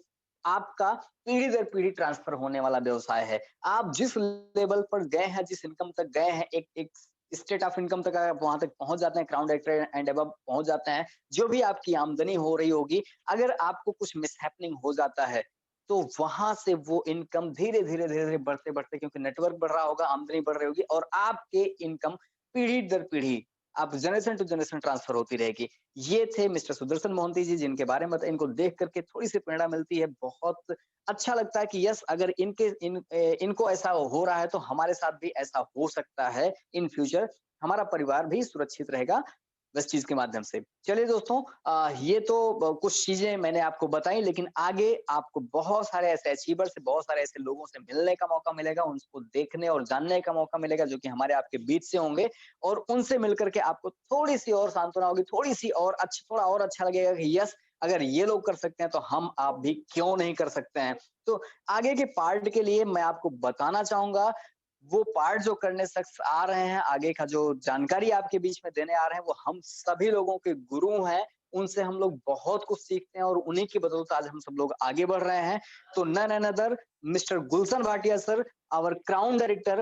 आपका पीढ़ी दर पीढ़ी ट्रांसफर होने वाला व्यवसाय है। आप जिस लेवल पर गए हैं, जिस इनकम तक गए हैं, एक एक स्टेट ऑफ इनकम तक आप वहां तक पहुंच जाते हैं, क्राउन डायरेक्टर एंड अबव पहुंच जाते हैं, जो भी आपकी आमदनी हो रही होगी, अगर आपको कुछ मिसहैपनिंग हो जाता है तो वहां से वो इनकम धीरे धीरे धीरे धीरे बढ़ते बढ़ते, क्योंकि नेटवर्क बढ़ रहा होगा, आमदनी बढ़ रही होगी और आपके इनकम पीढ़ी दर पीढ़ी आप जनरेशन टू जनरेशन ट्रांसफर होती रहेगी। ये थे मिस्टर सुदर्शन मोहंती जी, जिनके बारे में इनको देख करके थोड़ी सी प्रेरणा मिलती है। बहुत अच्छा लगता है कि यस, अगर इनको ऐसा हो रहा है तो हमारे साथ भी ऐसा हो सकता है इन फ्यूचर। हमारा परिवार भी सुरक्षित रहेगा इस चीज के माध्यम से। चलिए दोस्तों, ये तो कुछ चीजें मैंने आपको बताई, लेकिन आगे आपको बहुत सारे ऐसे अचीवर से, बहुत सारे ऐसे लोगों से मिलने का मौका मिलेगा, उनको देखने और जानने का मौका मिलेगा, जो कि हमारे आपके बीच से होंगे और उनसे मिलकर के आपको थोड़ी सी और सांत्वना होगी, थोड़ी सी और थोड़ा और अच्छा लगेगा कि यस, अगर ये लोग कर सकते हैं तो हम आप भी क्यों नहीं कर सकते हैं। तो आगे के पार्ट के लिए मैं आपको बताना चाहूंगा, वो पार्ट जो करने शख्स आ रहे हैं, आगे का जो जानकारी आपके बीच में देने आ रहे हैं, वो हम सभी लोगों के गुरु हैं। उनसे हम लोग बहुत कुछ सीखते हैं और उन्हीं की बदौलत आज हम सब लोग आगे बढ़ रहे हैं। तो none another Mr Gulshan Bhatia sir, our crown director,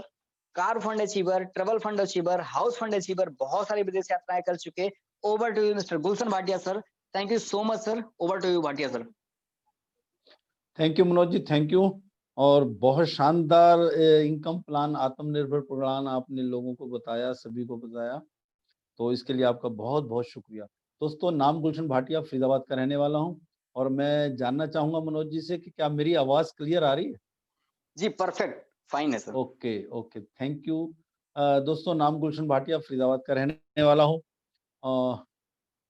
car fund achiever, travel fund achiever, house fund achiever, बहुत सारी विदेश यात्राएं कर चुके। Over to you Mr Gulshan Bhatia sir. Thank you so much sir. Over to you Bhatia sir. Thank you Manoj ji, thank you. और बहुत शानदार income plan, आत्मनिर्भर प्लान आपने लोगों को बताया, सभी को बताया, तो इसके लिए आपका बहुत बहुत शुक्रिया। दोस्तों, नाम गुलशन भाटिया, फरीदाबाद का रहने वाला हूँ और मैं जानना चाहूंगा मनोज जी से कि क्या मेरी आवाज क्लियर आ रही है? जी परफेक्ट, फाइन है sir. Okay okay, thank you. दोस्तों, नाम गुलशन भाटिया, फरीदाबाद का रहने वाला हूँ।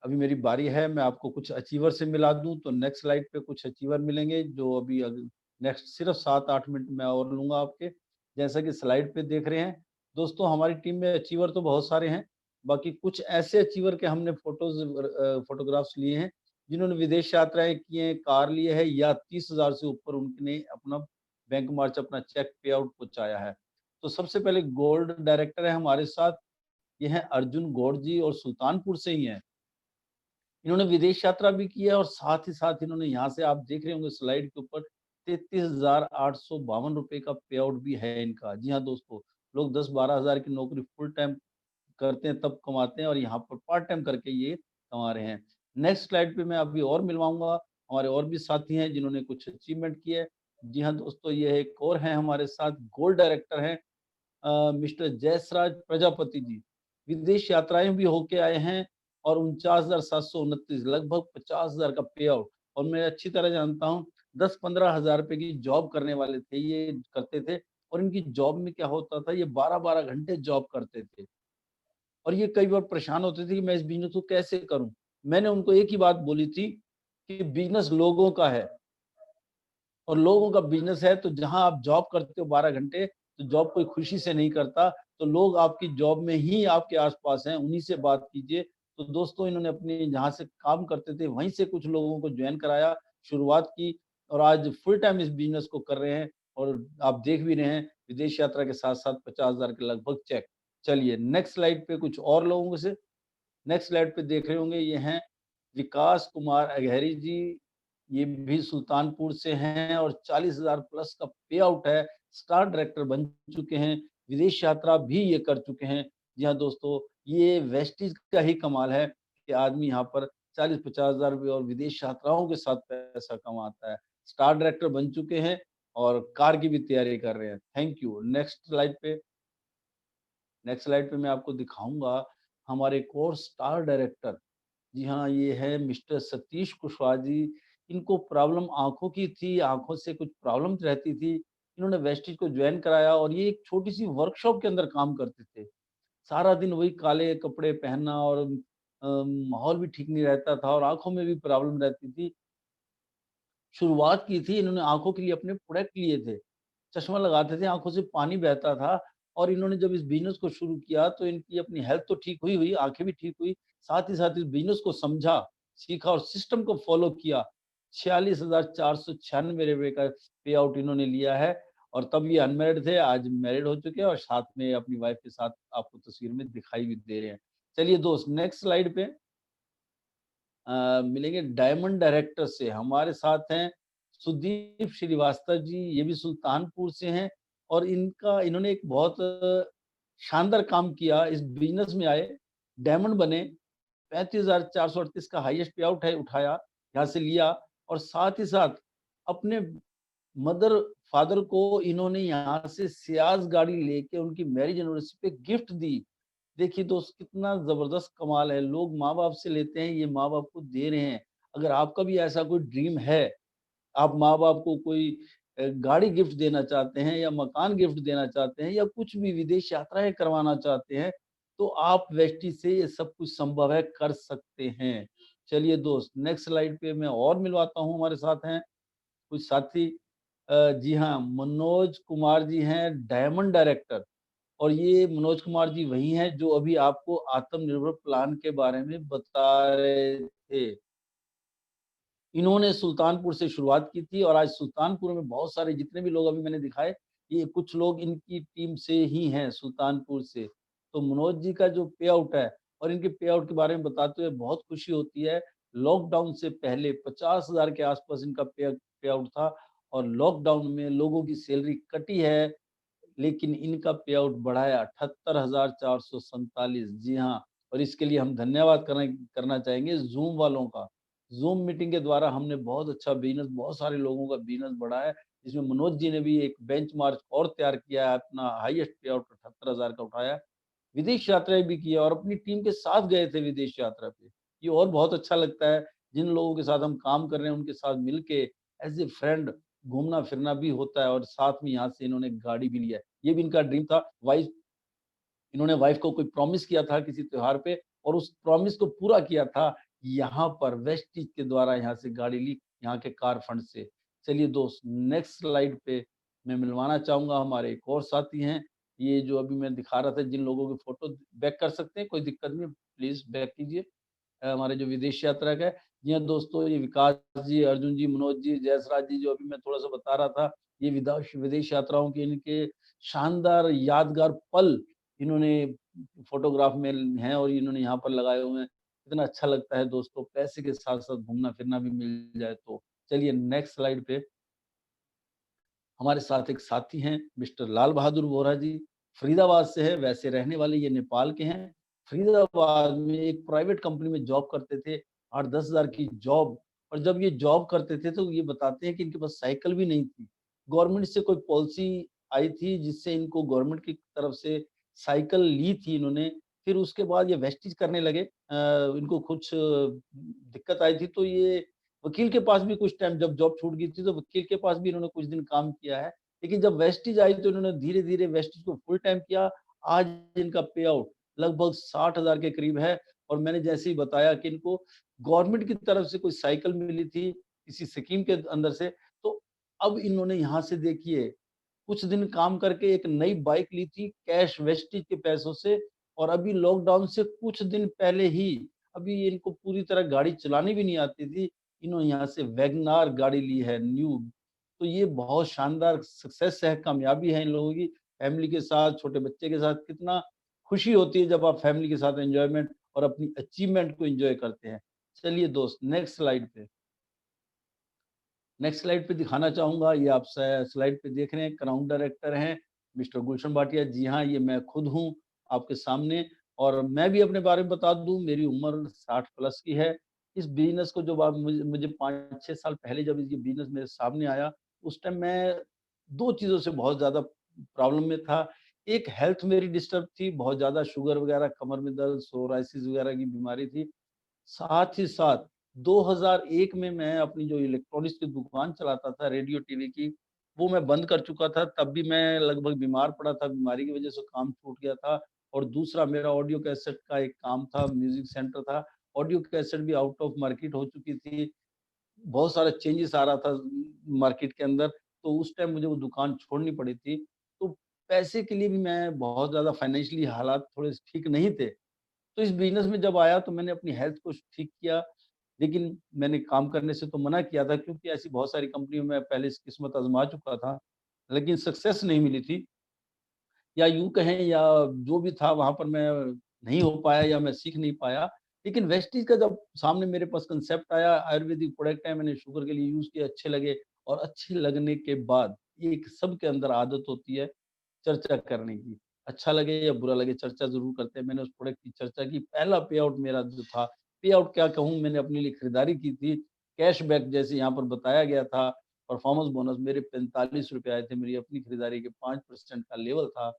अभी मेरी बारी है, मैं आपको कुछ अचीवर से मिला दूं, तो नेक्स्ट स्लाइड पे कुछ अचीवर मिलेंगे जो अभी नेक्स्ट सिर्फ 7-8 मिनट में और लूंगा आपके। जैसा कि स्लाइड पे देख रहे हैं दोस्तों, हमारी टीम में अचीवर तो बहुत सारे हैं, बाकी कुछ ऐसे अचीवर के हमने फोटोग्राफ्स लिए हैं जिन्होंने विदेश यात्राएं की हैं, कार लिए है या 30,000 से ऊपर उनने अपना बैंक मार्च, अपना चेक पे आउट पहुंचाया है। तो सबसे पहले गोल्ड डायरेक्टर है हमारे साथ, ये है अर्जुन गौड़ जी और सुल्तानपुर से ही हैं। इन्होंने विदेश यात्रा भी की है और साथ ही साथ इन्होंने, यहाँ से आप देख रहे होंगे स्लाइड के ऊपर, 33,852 रुपए का पे आउट भी है इनका। जी हाँ दोस्तों, लोग 10-12 हजार की नौकरी फुल टाइम करते हैं तब कमाते हैं और यहाँ पर पार्ट टाइम करके ये कमा रहे हैं। नेक्स्ट स्लाइड पे मैं अभी और मिलवाऊंगा, हमारे और भी साथी हैं जिन्होंने कुछ अचीवमेंट किए है। जी हाँ दोस्तों, ये एक और है हमारे साथ, गोल्ड डायरेक्टर हैं मिस्टर जयसराज प्रजापति जी। विदेश यात्राएं भी होके आए हैं और 49,729, लगभग 50,000 का पे आउट। और मैं अच्छी तरह जानता हूँ, 10-15 हजार रुपए की जॉब करने वाले थे, ये करते थे। और इनकी जॉब में क्या होता था, ये 12-12 घंटे जॉब करते थे और ये कई बार परेशान होते थे कि मैं इस बिजनेस को कैसे करूं। मैंने उनको एक ही बात बोली थी कि बिजनेस लोगों का है और लोगों का बिजनेस है, तो जहां आप जॉब करते हो 12 घंटे, तो जॉब कोई खुशी से नहीं करता, तो लोग आपकी जॉब में ही आपके आसपास हैं, उन्हीं से बात कीजिए। तो दोस्तों, इन्होंने अपने जहाँ से काम करते थे वहीं से कुछ लोगों को ज्वाइन कराया, शुरुआत की और आज फुल टाइम इस बिजनेस को कर रहे हैं और आप देख भी रहे हैं विदेश यात्रा के साथ साथ 50,000 के लगभग चेक। चलिए नेक्स्ट स्लाइड पे कुछ और लोगों से, नेक्स्ट स्लाइड पे देख रहे होंगे, ये हैं विकास कुमार अघहरी जी। ये भी सुल्तानपुर से हैं और 40,000 प्लस का पे आउट है, स्टार डायरेक्टर बन चुके हैं, विदेश यात्रा भी ये कर चुके हैं। जी हाँ दोस्तों, ये वेस्टीज का ही कमाल है कि आदमी यहाँ पर 40-50 हजार रुपये और विदेश यात्राओं के साथ पैसा कमाता है। स्टार डायरेक्टर बन चुके हैं और कार की भी तैयारी कर रहे हैं। Thank you. नेक्स्ट स्लाइड पे मैं आपको दिखाऊंगा हमारे एक और स्टार डायरेक्टर। जी हाँ, ये है मिस्टर सतीश कुशवाहा जी। इनको प्रॉब्लम आँखों की थी, आँखों से कुछ प्रॉब्लम रहती थी। इन्होंने वेस्टीज को जॉइन कराया और ये एक छोटी-सी वर्कशॉप के अंदर काम करते थे। सारा दिन वही काले कपड़े पहनना और माहौल भी ठीक नहीं रहता था और आँखों में भी प्रॉब्लम रहती थी। शुरुआत की थी इन्होंने आँखों के लिए अपने प्रोडक्ट लिए थे। चश्मा लगाते थे, आँखों से पानी बहता था और इन्होंने जब इस बिज़नेस को शुरू किया तो इनकी अपनी हेल्थ तो ठीक हुई, आँखें भी ठीक हुई, साथ ही साथ इस बिज़नेस को समझा, सीखा और सिस्टम को फ़ॉलो किया। 46,496 रुपए का पे आउट इन्होंने लिया है और तब ये अनमैरिड थे, आज मैरिड हो चुके हैं और साथ में अपनी वाइफ के साथ आपको तस्वीर में दिखाई भी दे रहे हैं। चलिए दोस्त नेक्स्ट स्लाइड पे मिलेंगे डायमंड डायरेक्टर से। हमारे साथ हैं सुदीप श्रीवास्तव जी, ये भी सुल्तानपुर से हैं और इन्होंने एक बहुत शानदार काम किया, इस बिज़नेस में आए, डायमंड बने, 35,438 का हाईएस्ट पे आउट है उठाया, यहाँ से लिया और साथ ही साथ अपने मदर फादर को इन्होंने यहाँ से सियाज गाड़ी लेके उनकी मैरिज एनिवर्सरी पे गिफ्ट दी। देखिए दोस्त कितना ज़बरदस्त कमाल है, लोग माँ-बाप से लेते हैं, ये माँ-बाप को दे रहे हैं। अगर आपका भी ऐसा कोई ड्रीम है, आप माँ-बाप को कोई गाड़ी गिफ्ट देना चाहते हैं या मकान गिफ्ट देना चाहते हैं या कुछ भी विदेश यात्राएँ करवाना चाहते हैं, तो आप वेस्टी से ये सब कुछ संभव है, कर सकते हैं। चलिए दोस्त नेक्स्ट स्लाइड पे मैं और मिलवाता हूँ, हमारे साथ हैं कुछ साथी। जी हाँ, मनोज कुमार जी हैं डायमंड डायरेक्टर और ये मनोज कुमार जी वही हैं जो अभी आपको आत्मनिर्भर प्लान के बारे में बता रहे थे। इन्होंने सुल्तानपुर से शुरुआत की थी और आज सुल्तानपुर में बहुत सारे जितने भी लोग अभी मैंने दिखाए, ये कुछ लोग इनकी टीम से ही हैं सुल्तानपुर से। तो मनोज जी का जो पे आउट है और इनके पे आउट के बारे में बताते हुए बहुत खुशी होती है। लॉकडाउन से पहले 50,000 के आसपास इनका पे आउट था और लॉकडाउन में लोगों की सैलरी कटी है लेकिन इनका पे आउट बढ़ा है 78,447। जी हाँ, और इसके लिए हम धन्यवाद करना चाहेंगे ज़ूम वालों का। ज़ूम मीटिंग के द्वारा हमने बहुत अच्छा बिज़नेस बहुत सारे लोगों का बिज़नेस बढ़ा है, जिसमें मनोज जी ने भी एक बेंचमार्क और तैयार किया है, अपना हाईएस्ट पे आउट 78,000 का उठाया है। विदेश यात्राएँ भी की है और अपनी टीम के साथ गए थे विदेश यात्रा पे। ये और बहुत अच्छा लगता है, जिन लोगों के साथ हम काम कर रहे हैं उनके साथ मिलके एज़ ए फ्रेंड घूमना-फिरना भी होता है और साथ में यहाँ से इन्होंने गाड़ी भी लिया है। ये भी इनका ड्रीम था। इन्होंने वाइफ को कोई प्रॉमिस किया था किसी त्योहार पे और उस प्रॉमिस को पूरा किया था यहाँ पर वेस्टिज के द्वारा यहाँ से गाड़ी ली, यहाँ के कार फंड से। चलिए दोस्त नेक्स्ट स्लाइड पे मैं मिलवाना चाहूँगा हमारे एक और साथी हैं। ये जो अभी मैं दिखा रहा था जिन लोगों की फ़ोटो बैक कर सकते हैं, कोई दिक्कत नहीं, प्लीज़ बैक कीजिए। हमारे जो विदेश यात्रा का है। जी हाँ दोस्तों, ये विकास जी, अर्जुन जी, मनोज जी, जयसराज जी जो अभी मैं थोड़ा-सा बता रहा था, ये विदेश विदेश यात्राओं के इनके शानदार यादगार पल इन्होंने फ़ोटोग्राफ में हैं और इन्होंने यहाँ पर लगाए हुए हैं। कितना अच्छा लगता है दोस्तों, पैसे के साथ-साथ घूमना-फिरना भी मिल जाए तो। चलिए नेक्स्ट स्लाइड पे हमारे साथ एक साथी हैं मिस्टर लाल बहादुर वोरा जी, फरीदाबाद से है, वैसे रहने वाले ये नेपाल के हैं। फरीदाबाद में एक प्राइवेट कंपनी में जॉब करते थे, 8-10 हज़ार की जॉब और जब ये जॉब करते थे तो ये बताते हैं कि इनके पास साइकिल भी नहीं थी। गवर्नमेंट से कोई पॉलिसी आई थी जिससे इनको गवर्नमेंट की तरफ से साइकिल ली थी इन्होंने, फिर उसके बाद ये वेस्टेज करने लगे। इनको कुछ दिक्कत आई थी तो ये वकील के पास भी कुछ टाइम जब जॉब छूट गई थी तो वकील के पास भी इन्होंने कुछ दिन काम किया है। लेकिन जब वेस्टेज आई तो इन्होंने धीरे-धीरे वेस्टेज को फुल टाइम किया। आज इनका पे आउट लगभग 60,000 के करीब है और मैंने जैसे ही बताया कि इनको गवर्नमेंट की तरफ से कोई साइकिल मिली थी, किसी स्कीम के अंदर से, तो अब इन्होंने यहाँ से देखिए कुछ दिन काम करके एक नई बाइक ली थी कैश वेस्टेज के पैसों से और अभी लॉकडाउन से कुछ दिन पहले ही अभी इनको पूरी तरह गाड़ी चलानी भी नहीं आती थी। इन्होंने यहाँ से वैगनआर गाड़ी ली है न्यू। तो ये बहुत शानदार सक्सेस है, कामयाबी है इन लोगों की। फैमिली के साथ, छोटे बच्चे के साथ कितना खुशी होती है जब आप फैमिली के साथ एन्जॉयमेंट और अपनी अचीवमेंट को एन्जॉय करते हैं। चलिए दोस्त नेक्स्ट स्लाइड पे। नेक्स्ट स्लाइड पे दिखाना चाहूँगा, ये आप स्लाइड पे देख रहे हैं क्राउन डायरेक्टर हैं मिस्टर गुलशन भाटिया। जी हाँ, ये मैं खुद हूँ आपके सामने और मैं भी अपने बारे में बता दूँ, मेरी उम्र 60 प्लस की है। इस बिज़नेस को जब आप मुझे 5-6 साल पहले जब ये बिज़नेस मेरे सामने आया, उस टाइम मैं 2 चीज़ों से बहुत ज़्यादा प्रॉब्लम में था। एक हेल्थ मेरी डिस्टर्ब थी, बहुत ज़्यादा शुगर वगैरह, कमर में दर्द, सोराइसिस वगैरह की बीमारी थी। साथ ही साथ 2001 में मैं अपनी जो इलेक्ट्रॉनिक्स की दुकान चलाता था रेडियो टीवी की, वो मैं बंद कर चुका था। तब भी मैं लगभग बीमार पड़ा था, बीमारी की वज़ह से काम छूट गया था। और दूसरा मेरा ऑडियो कैसेट का एक काम था, म्यूजिक सेंटर था। ऑडियो कैसेट भी आउट ऑफ मार्केट हो चुकी थी। बहुत सारा चेंजेस आ रहा था मार्केट के अंदर, तो उस टाइम मुझे वो दुकान छोड़नी पड़ी थी। तो पैसे के लिए भी मैं बहुत ज़्यादा फाइनेंशियली हालात थोड़े ठीक नहीं थे। तो इस बिज़नेस में जब आया तो मैंने अपनी हेल्थ को ठीक किया, लेकिन मैंने काम करने से तो मना किया था क्योंकि ऐसी बहुत सारी कंपनियों में पहले से किस्मत आज़मा चुका था, लेकिन सक्सेस नहीं मिली थी। या यूँ कहें या जो भी था वहाँ पर मैं नहीं हो पाया या मैं सीख नहीं पाया। लेकिन वेस्टीज का जब सामने मेरे पास कांसेप्ट आया, आयुर्वेदिक प्रोडक्ट है, मैंने शुगर के लिए यूज़ किया, अच्छे लगे और अच्छे लगने के बाद ये एक सबके अंदर आदत होती है चर्चा करने की। अच्छा लगे या बुरा लगे चर्चा ज़रूर करते हैं। मैंने उस प्रोडक्ट की चर्चा की, पहला पे आउट मेरा जो था, पे आउट क्या कहूँ मैंने अपने लिए खरीदारी की थी, कैशबैक जैसे यहाँ पर बताया गया था, परफॉर्मेंस बोनस मेरे ₹45 आए थे, मेरी अपनी खरीदारी के 5% का लेवल था।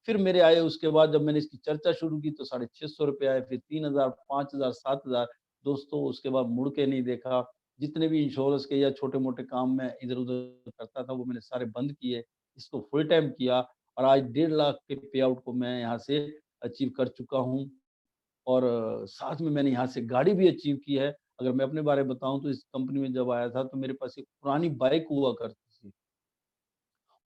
फिर मेरे आए उसके बाद जब मैंने इसकी चर्चा शुरू की तो ₹650 आए, फिर 3000, 5000, 7000 दोस्तों उसके बाद मुड़ के नहीं देखा। जितने भी इंश्योरेंस के या छोटे-मोटे काम मैं इधर-उधर करता था वो मैंने सारे बंद किए। इसको फुल टाइम किया और आज 1.5 लाख के पे आउट को मैं यहाँ से अचीव कर चुका हूँ और साथ में मैंने यहाँ से गाड़ी भी अचीव की है। अगर मैं अपने बारे में बताऊँ तो इस कंपनी में जब आया था तो मेरे पास एक पुरानी बाइक हुआ करती थी।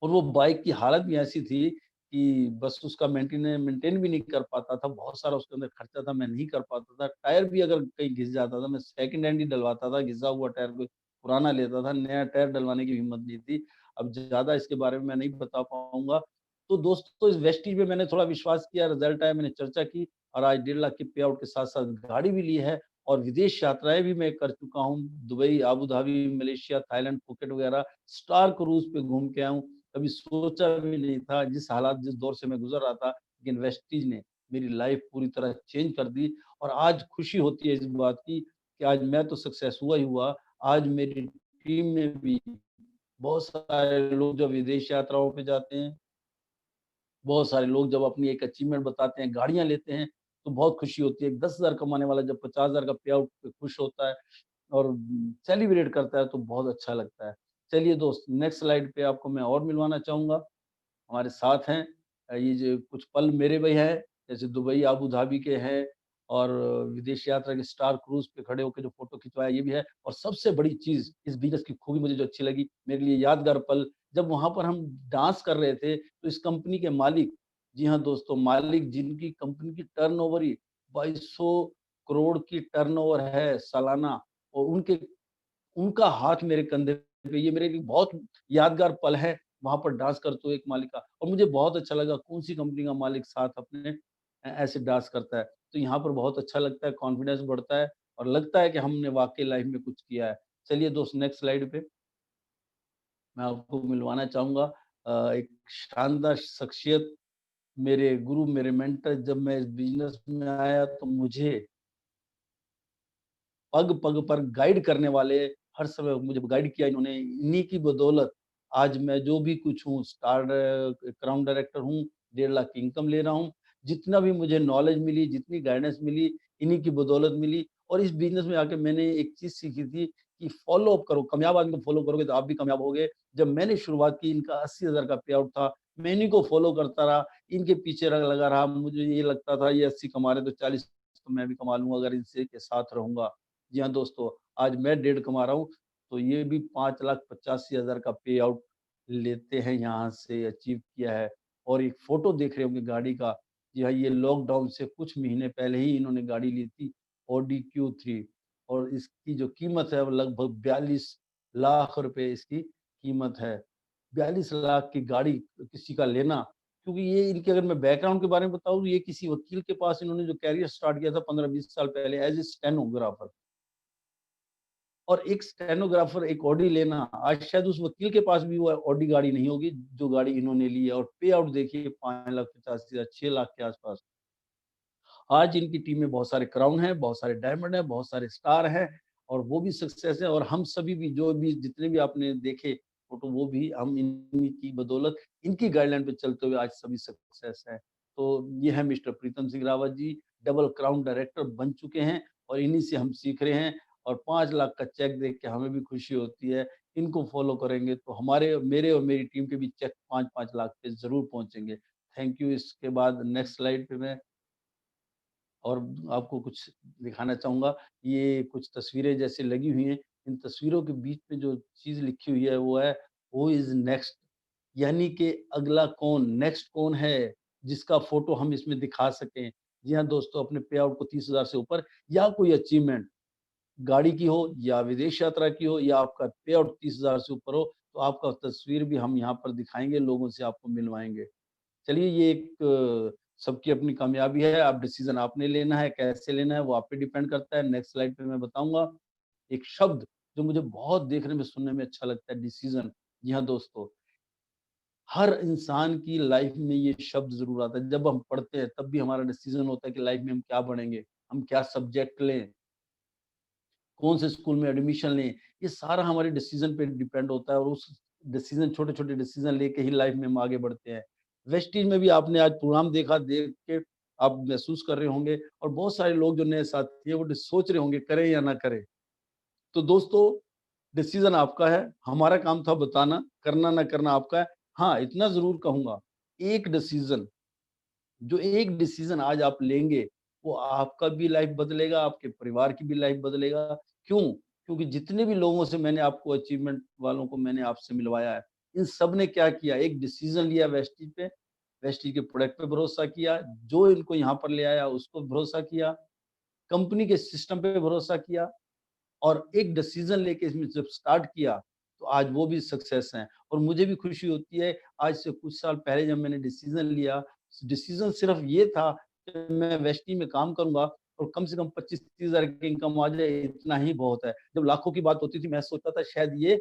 और वो बाइक की हालत भी ऐसी थी कि बस उसका मेंटेन भी नहीं कर पाता था, बहुत सारा उसके अंदर खर्चा था, मैं नहीं कर पाता था। टायर भी अगर कहीं घिस जाता था, मैं सेकंड हैंड ही डलवाता था, घिसा हुआ टायर कोई पुराना लेता था, नया टायर डलवाने की हिम्मत नहीं थी। अब ज़्यादा इसके बारे में मैं नहीं बता पाऊँगा। तो दोस्तों इस वेस्टीज में मैंने थोड़ा विश्वास किया, रिज़ल्ट आया, मैंने चर्चा की और आज 1.5 लाख के पे आउट के साथ-साथ गाड़ी भी ली है और विदेश यात्राएँ भी मैं कर चुका हूँ। Dubai, Abu Dhabi, Malaysia, Thailand, Phuket वगैरह स्टार क्रूज़ पे घूम के आया हूँ। कभी सोचा भी नहीं था जिस दौर से मैं गुज़र रहा था, लेकिन वेस्टीज ने मेरी लाइफ़ पूरी तरह चेंज कर दी और आज खुशी होती है इस बात की कि आज मैं तो सक्सेस हुआ ही हुआ, आज मेरी टीम में भी बहुत सारे लोग जब विदेश यात्राओं पे जाते हैं, बहुत सारे लोग जब अपनी एक अचीवमेंट बताते हैं, गाड़ियाँ लेते हैं, तो बहुत खुशी होती है। 10,000 कमाने वाला जब 50,000 का पे आउट पे खुश होता है और सेलिब्रेट करता है तो बहुत अच्छा लगता है। चलिए दोस्त नेक्स्ट स्लाइड पे आपको मैं और मिलवाना चाहूँगा। हमारे साथ हैं ये जो कुछ पल मेरे भी हैं, जैसे दुबई, अबू धाबी के हैं और विदेश यात्रा के स्टार क्रूज़ पे खड़े होके जो फ़ोटो खिंचवाया ये भी है और सबसे बड़ी चीज़ इस बिज़नेस की खूबी मुझे जो अच्छी लगी, मेरे लिए यादगार पल जब वहाँ पर हम डांस कर रहे थे, तो इस कंपनी के मालिक जी हाँ दोस्तों, मालिक जिनकी कंपनी की टर्नओवर ही 2200 करोड़ की टर्नओवर है सालाना और उनका हाथ मेरे कंधे पे, ये मेरे लिए बहुत यादगार पल है, वहाँ पर डांस करते हुए एक मालिक का और मुझे बहुत अच्छा लगा कौन-सी कंपनी का मालिक साथ अपने ऐसे डांस करता है। तो यहाँ पर बहुत अच्छा लगता है, कॉन्फिडेंस बढ़ता है और लगता है कि हमने वाक़ई लाइफ़ में कुछ किया है। चलिए दोस्त नेक्स्ट स्लाइड पे मैं आपको मिलवाना चाहूँगा एक शानदार शख्सियत, मेरे गुरु, मेरे मेंटर जब मैं इस बिज़नेस में आया तो मुझे पग-पग पर गाइड करने वाले, हर समय मुझे गाइड किया इन्होंने, इन्हीं की बदौलत आज मैं जो भी कुछ हूँ, क्राउन डायरेक्टर हूँ, 1.5 लाख की इनकम ले रहा हूँ। जितना भी मुझे नॉलेज मिली, जितनी गाइडेंस मिली, इन्हीं की बदौलत मिली और इस बिज़नेस में आके मैंने एक चीज़ सीखी थी कि फ़ॉलो अप करो, कामयाब आदमी को फ़ॉलो करोगे तो आप भी कामयाब होगे। जब मैंने शुरुआत की, इनका 80,000 का पे आउट था, मैं इन्हीं को फ़ॉलो करता रहा, इनके पीछे लगा रहा। मुझे ये लगता था ये 80 कमा रहे हैं तो 40 तो मैं भी कमा लूँगा अगर इनसे के साथ रहूँगा। जी हाँ दोस्तों, आज मैं 1.5 कमा रहा हूँ, तो ये भी 5,85,000 का पे आउट लेते हैं यहाँ से अचीव किया है। और एक फ़ोटो देख रहे होंगे गाड़ी का, जी हाँ, ये लॉकडाउन से कुछ महीने पहले ही इन्होंने गाड़ी ली थी, ऑडी Q3 और इसकी जो कीमत है वो लगभग 42 लाख रुपए इसकी कीमत है। 42 लाख की गाड़ी किसी का लेना क्योंकि ये इनके अगर मैं बैकग्राउंड के बारे में बताऊँ तो ये किसी वकील के पास इन्होंने जो करियर स्टार्ट किया था 15-20 साल पहले एज़ ए स्टेनोग्राफर। और एक स्टेनोग्राफर, एक ऑडी लेना, आज शायद उस वकील के पास भी वो ऑडी गाड़ी नहीं होगी, जो गाड़ी इन्होंने ली है और पे आउट देखिए 5,85,000 6 लाख के आस-पास। आज इनकी टीम में बहुत सारे क्राउन हैं, बहुत सारे डायमंड हैं, बहुत सारे स्टार हैं और वो भी सक्सेस है और हम सभी भी जो भी जितने भी आपने देखे फ़ोटो वो भी हम इन्हीं की बदौलत, इनकी गाइडलाइन पे चलते हुए आज सभी सक्सेस हैं। तो ये है mister Pritam Singh Rawat ji, double crown director बन चुके हैं और इन्हीं से हम सीख रहे हैं और 5 लाख का चेक देख के हमें भी खुशी होती है। इनको फ़ॉलो करेंगे तो हमारे मेरे और मेरी टीम के भी चेक 5-5 लाख पे ज़रूर पहुँचेंगे। Thank you. इसके बाद नेक्स्ट स्लाइड पे मैं और आपको कुछ दिखाना चाहूँगा। ये कुछ तस्वीरें जैसे लगी हुई हैं, इन तस्वीरों के बीच में जो चीज़ लिखी हुई है वो है हू इज़ नेक्स्ट, यानी कि अगला कौन, नेक्स्ट कौन है जिसका फ़ोटो हम इसमें दिखा सकें। जी हाँ दोस्तों, अपने पे आउट को 30,000 से ऊपर या कोई अचीवमेंट गाड़ी की हो या विदेश यात्रा की हो या आपका पे आउट 30,000 से ऊपर हो, तो आपका तस्वीर भी हम यहाँ पर दिखाएँगे, लोगों से आपको मिलवाएँगे। चलिए ये एक सबकी अपनी कामयाबी है, अब डिसीज़न आपने लेना है, कैसे लेना है वो आप पे डिपेंड करता है। नेक्स्ट स्लाइड पे मैं बताऊँगा, एक शब्द जो मुझे बहुत देखने में, सुनने में अच्छा लगता है, डिसीज़न। जी हाँ दोस्तों, हर इंसान की लाइफ में ये शब्द ज़रूर आता है। जब हम पढ़ते हैं तब भी हमारा डिसीज़न होता है कि लाइफ में हम क्या पढ़ेंगे, हम क्या सब्जेक्ट लें, कौन से स्कूल में एडमिशन लें, ये सारा हमारे डिसीज़न पे डिपेंड होता है और उस डिसीज़न, छोटे-छोटे डिसीज़न लेके ही लाइफ में हम आगे बढ़ते हैं। वेस्टीज में भी आपने आज प्रोग्राम देखा, देख के आप महसूस कर रहे होंगे और बहुत सारे लोग जो नए साथी हैं वो सोच रहे होंगे करें या ना करें। तो दोस्तों, डिसीज़न आपका है, हमारा काम था बताना, करना ना करना आपका है। हाँ, इतना ज़रूर कहूँगा, एक डिसीज़न जो एक डिसीजन आज आप लेंगे, वो आपका भी लाइफ बदलेगा, आपके परिवार की भी लाइफ बदलेगा। क्यों? क्योंकि जितने भी लोगों से मैंने आपको अचीवमेंट वालों को मैंने आपसे मिलवाया है, इन सब ने क्या किया, एक डिसीजन लिया वेस्टीज पे, वेस्टीज के प्रोडक्ट पे भरोसा किया, जो इनको यहाँ पर ले आया उसको भरोसा किया, कंपनी के सिस्टम पे भरोसा किया और एक डिसीजन लेके इसमें जब स्टार्ट किया, तो आज वो भी सक्सेस हैं। और मुझे भी खुशी होती है, आज से कुछ साल पहले जब मैंने डिसीजन लिया, डिसीजन सिर्फ ये था कि मैं वेस्टी में काम करूँगा और कम से कम 25-30 हज़ार की इनकम आ जाए, इतना ही बहुत है। जब लाखों की बात होती थी, मैं सोचता था शायद ये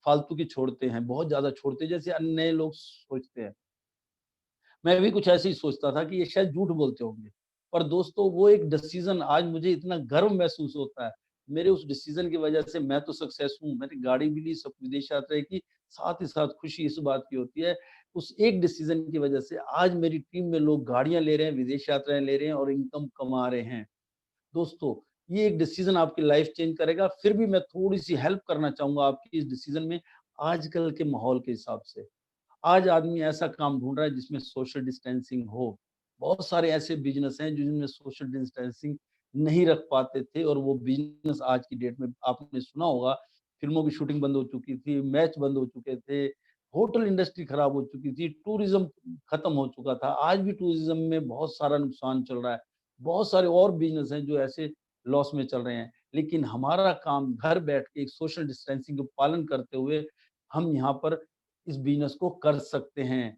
फालतू की छोड़ते हैं, बहुत ज़्यादा छोड़ते हैं, जैसे अन्य नए लोग सोचते हैं। मैं भी कुछ ऐसे ही सोचता था कि ये शायद झूठ बोलते होंगे। पर दोस्तों, वो एक डिसीज़न आज मुझे इतना गर्व महसूस होता है। मेरे उस डिसीज़न की वजह से मैं तो सक्सेस हूँ, मैंने गाड़ी भी ली, सब विदेश यात्रा की, साथ ही साथ खुशी इस बात की होती है, उस एक डिसीज़न की वजह से आज मेरी टीम में लोग गाड़ियाँ ले रहे हैं, विदेश यात्राएँ ले रहे हैं और इनकम कमा रहे हैं। दोस्तों, ये एक डिसीज़न आपकी लाइफ़ चेंज करेगा। फिर भी मैं थोड़ी-सी हेल्प करना चाहूँगा आपकी इस डिसीज़न में, आजकल के माहौल के हिसाब से। आज आदमी ऐसा काम ढूँढ रहा है जिसमें सोशल डिस्टेंसिंग हो। बहुत सारे ऐसे बिज़नेस हैं जिनमें सोशल डिस्टेंसिंग नहीं रख पाते थे और वो बिज़नेस आज की डेट में आपने सुना होगा, फ़िल्मों की शूटिंग बंद हो चुकी थी, मैच बंद हो चुके थे, होटल इंडस्ट्री खराब हो चुकी थी, टूरिज़्म खत्म हो चुका था। आज भी टूरिज़्म में बहुत सारा नुकसान चल रहा है। बहुत सारे और बिज़नेस हैं जो ऐसे लॉस में चल रहे हैं। लेकिन हमारा काम घर बैठ के एक सोशल डिस्टेंसिंग का पालन करते हुए हम यहाँ पर इस बिज़नेस को कर सकते हैं।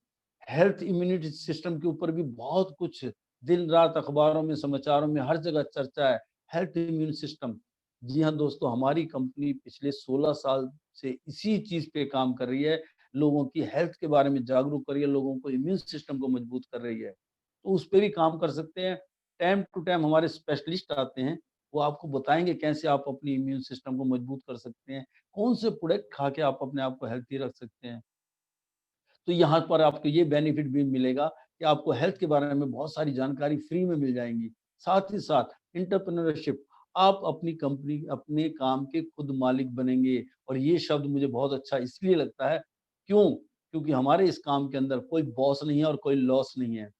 हेल्थ इम्यूनिटी सिस्टम के ऊपर भी बहुत कुछ दिन-रात अखबारों में, समाचारों में हर जगह चर्चा है, हेल्थ इम्यून सिस्टम। जी हाँ दोस्तों, हमारी कंपनी पिछले 16 साल से इसी चीज़ पे काम कर रही है, लोगों की हेल्थ के बारे में जागरूक कर रही है, लोगों को इम्यून सिस्टम को मजबूत कर रही है। तो उस पे भी काम कर सकते हैं। टाइम टू टाइम हमारे स्पेशलिस्ट आते हैं, वो आपको बताएँगे कैसे आप अपनी इम्यून सिस्टम को मजबूत कर सकते हैं, कौन से प्रोडक्ट खा के आप अपने आप को हेल्थी रख सकते हैं। तो यहाँ पर आपको ये बेनिफिट भी मिलेगा कि आपको हेल्थ के बारे में बहुत सारी जानकारी फ्री में मिल जाएँगी। साथ ही साथ एंटरप्रेन्योरशिप, आप अपनी कंपनी, अपने काम के खुद मालिक बनेंगे और ये शब्द मुझे बहुत अच्छा इसलिए लगता है, क्यों? क्योंकि हमारे इस काम के अंदर कोई बॉस नहीं है और कोई लॉस नहीं है।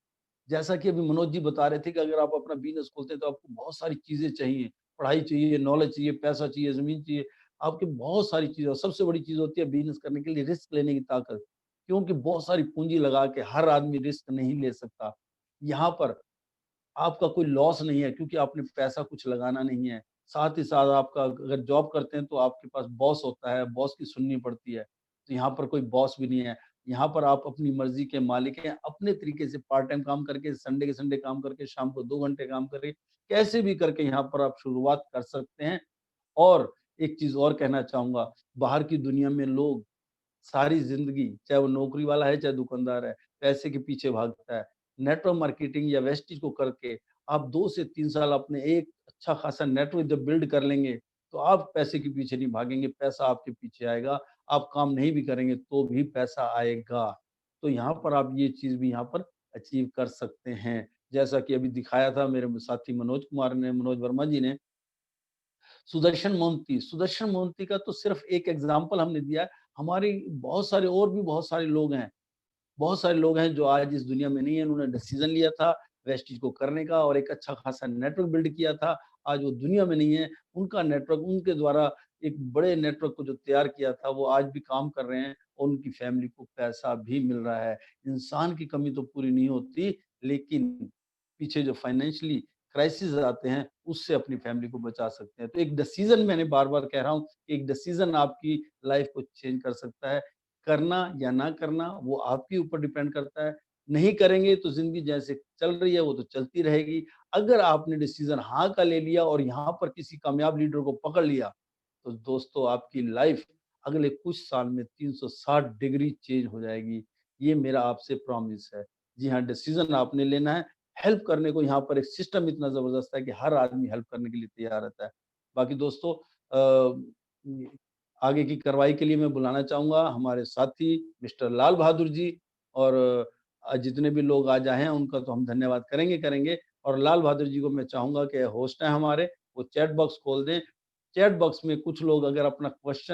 जैसा कि अभी मनोज जी बता रहे थे कि अगर आप अपना बिज़नेस खोलते हैं तो आपको बहुत सारी चीज़ें चाहिए, पढ़ाई चाहिए, नॉलेज चाहिए, पैसा चाहिए, ज़मीन चाहिए, आपकी बहुत सारी चीज़ें और सबसे बड़ी चीज़ होती है बिज़नेस करने के लिए रिस्क लेने की ताकत। क्योंकि बहुत सारी पूँजी लगा के हर आदमी रिस्क नहीं ले सकता। यहाँ पर आपका कोई लॉस नहीं है क्योंकि आपने पैसा कुछ लगाना नहीं है। साथ ही साथ आपका अगर जॉब करते हैं तो आपके पास बॉस होता है, बॉस की सुननी पड़ती है। तो यहाँ पर कोई बॉस भी नहीं है। यहाँ पर आप अपनी मर्ज़ी के मालिक हैं, अपने तरीके से पार्ट टाइम काम करके, संडे के संडे काम करके, शाम को 2 घंटे काम करके, कैसे भी करके यहाँ पर आप शुरुआत कर सकते हैं। और एक चीज़ और कहना चाहूँगा, बाहर की दुनिया में लोग सारी ज़िंदगी, चाहे वो नौकरी वाला है, चाहे दुकानदार है, पैसे के पीछे भागता है। नेटवर्क मार्केटिंग या वेस्टेज को करके आप 2 से 3 साल अपने एक अच्छा खासा नेटवर्क जब बिल्ड कर लेंगे, तो आप पैसे के पीछे नहीं भागेंगे, पैसा आपके पीछे आएगा। आप काम नहीं भी करेंगे तो भी पैसा आएगा। तो यहाँ पर आप ये चीज़ भी यहाँ पर अचीव कर सकते हैं। जैसा कि अभी दिखाया था मेरे साथी मनोज कुमार ने, मनोज वर्मा जी ने, सुदर्शन मोहंती का तो सिर्फ एक एग्ज़ाम्पल हमने दिया है। हमारे बहुत सारे और भी बहुत सारे लोग हैं बहुत सारे लोग हैं जो आज इस दुनिया में नहीं है, उन्होंने डिसीजन लिया था वेस्टीज को करने का और एक अच्छा खासा नेटवर्क बिल्ड किया था। आज वो दुनिया में नहीं है, उनका नेटवर्क उनके द्वारा एक बड़े नेटवर्क को जो तैयार किया था वो आज भी काम कर रहे हैं और उनकी फैमिली को पैसा भी मिल रहा है। इंसान की कमी तो पूरी नहीं होती, लेकिन पीछे जो फाइनेंशियली क्राइसिस आते हैं उससे अपनी फैमिली को बचा सकते हैं। तो एक डिसीजन, मैंने बार-बार कह रहा हूँ, एक डिसीजन आपकी लाइफ को चेंज कर सकता है। करना या ना करना वो आपके ऊपर डिपेंड करता है। नहीं करेंगे तो ज़िंदगी जैसे चल रही है वो तो चलती रहेगी। अगर आपने डिसीजन हाँ का ले लिया और यहाँ पर किसी कामयाब लीडर को पकड़ लिया, तो दोस्तों आपकी लाइफ अगले कुछ साल में 360 डिग्री चेंज हो जाएगी। ये मेरा आपसे प्रॉमिस है। जी हाँ, डिसीजन आपने लेना है। हेल्प करने को यहाँ पर एक सिस्टम इतना ज़बरदस्त है कि हर आदमी हेल्प करने के लिए तैयार रहता है। बाकी दोस्तों आगे की कार्रवाई के लिए मैं बुलाना चाहूँगा हमारे साथी मिस्टर लाल बहादुर जी और जितने भी लोग आज आए हैं उनका तो हम धन्यवाद करेंगे और लाल बहादुर जी को मैं चाहूँगा कि होस्ट हैं हमारे, वो चैट बॉक्स खोल दें। चैट बॉक्स में कुछ लोग अगर अपना क्वेश्चन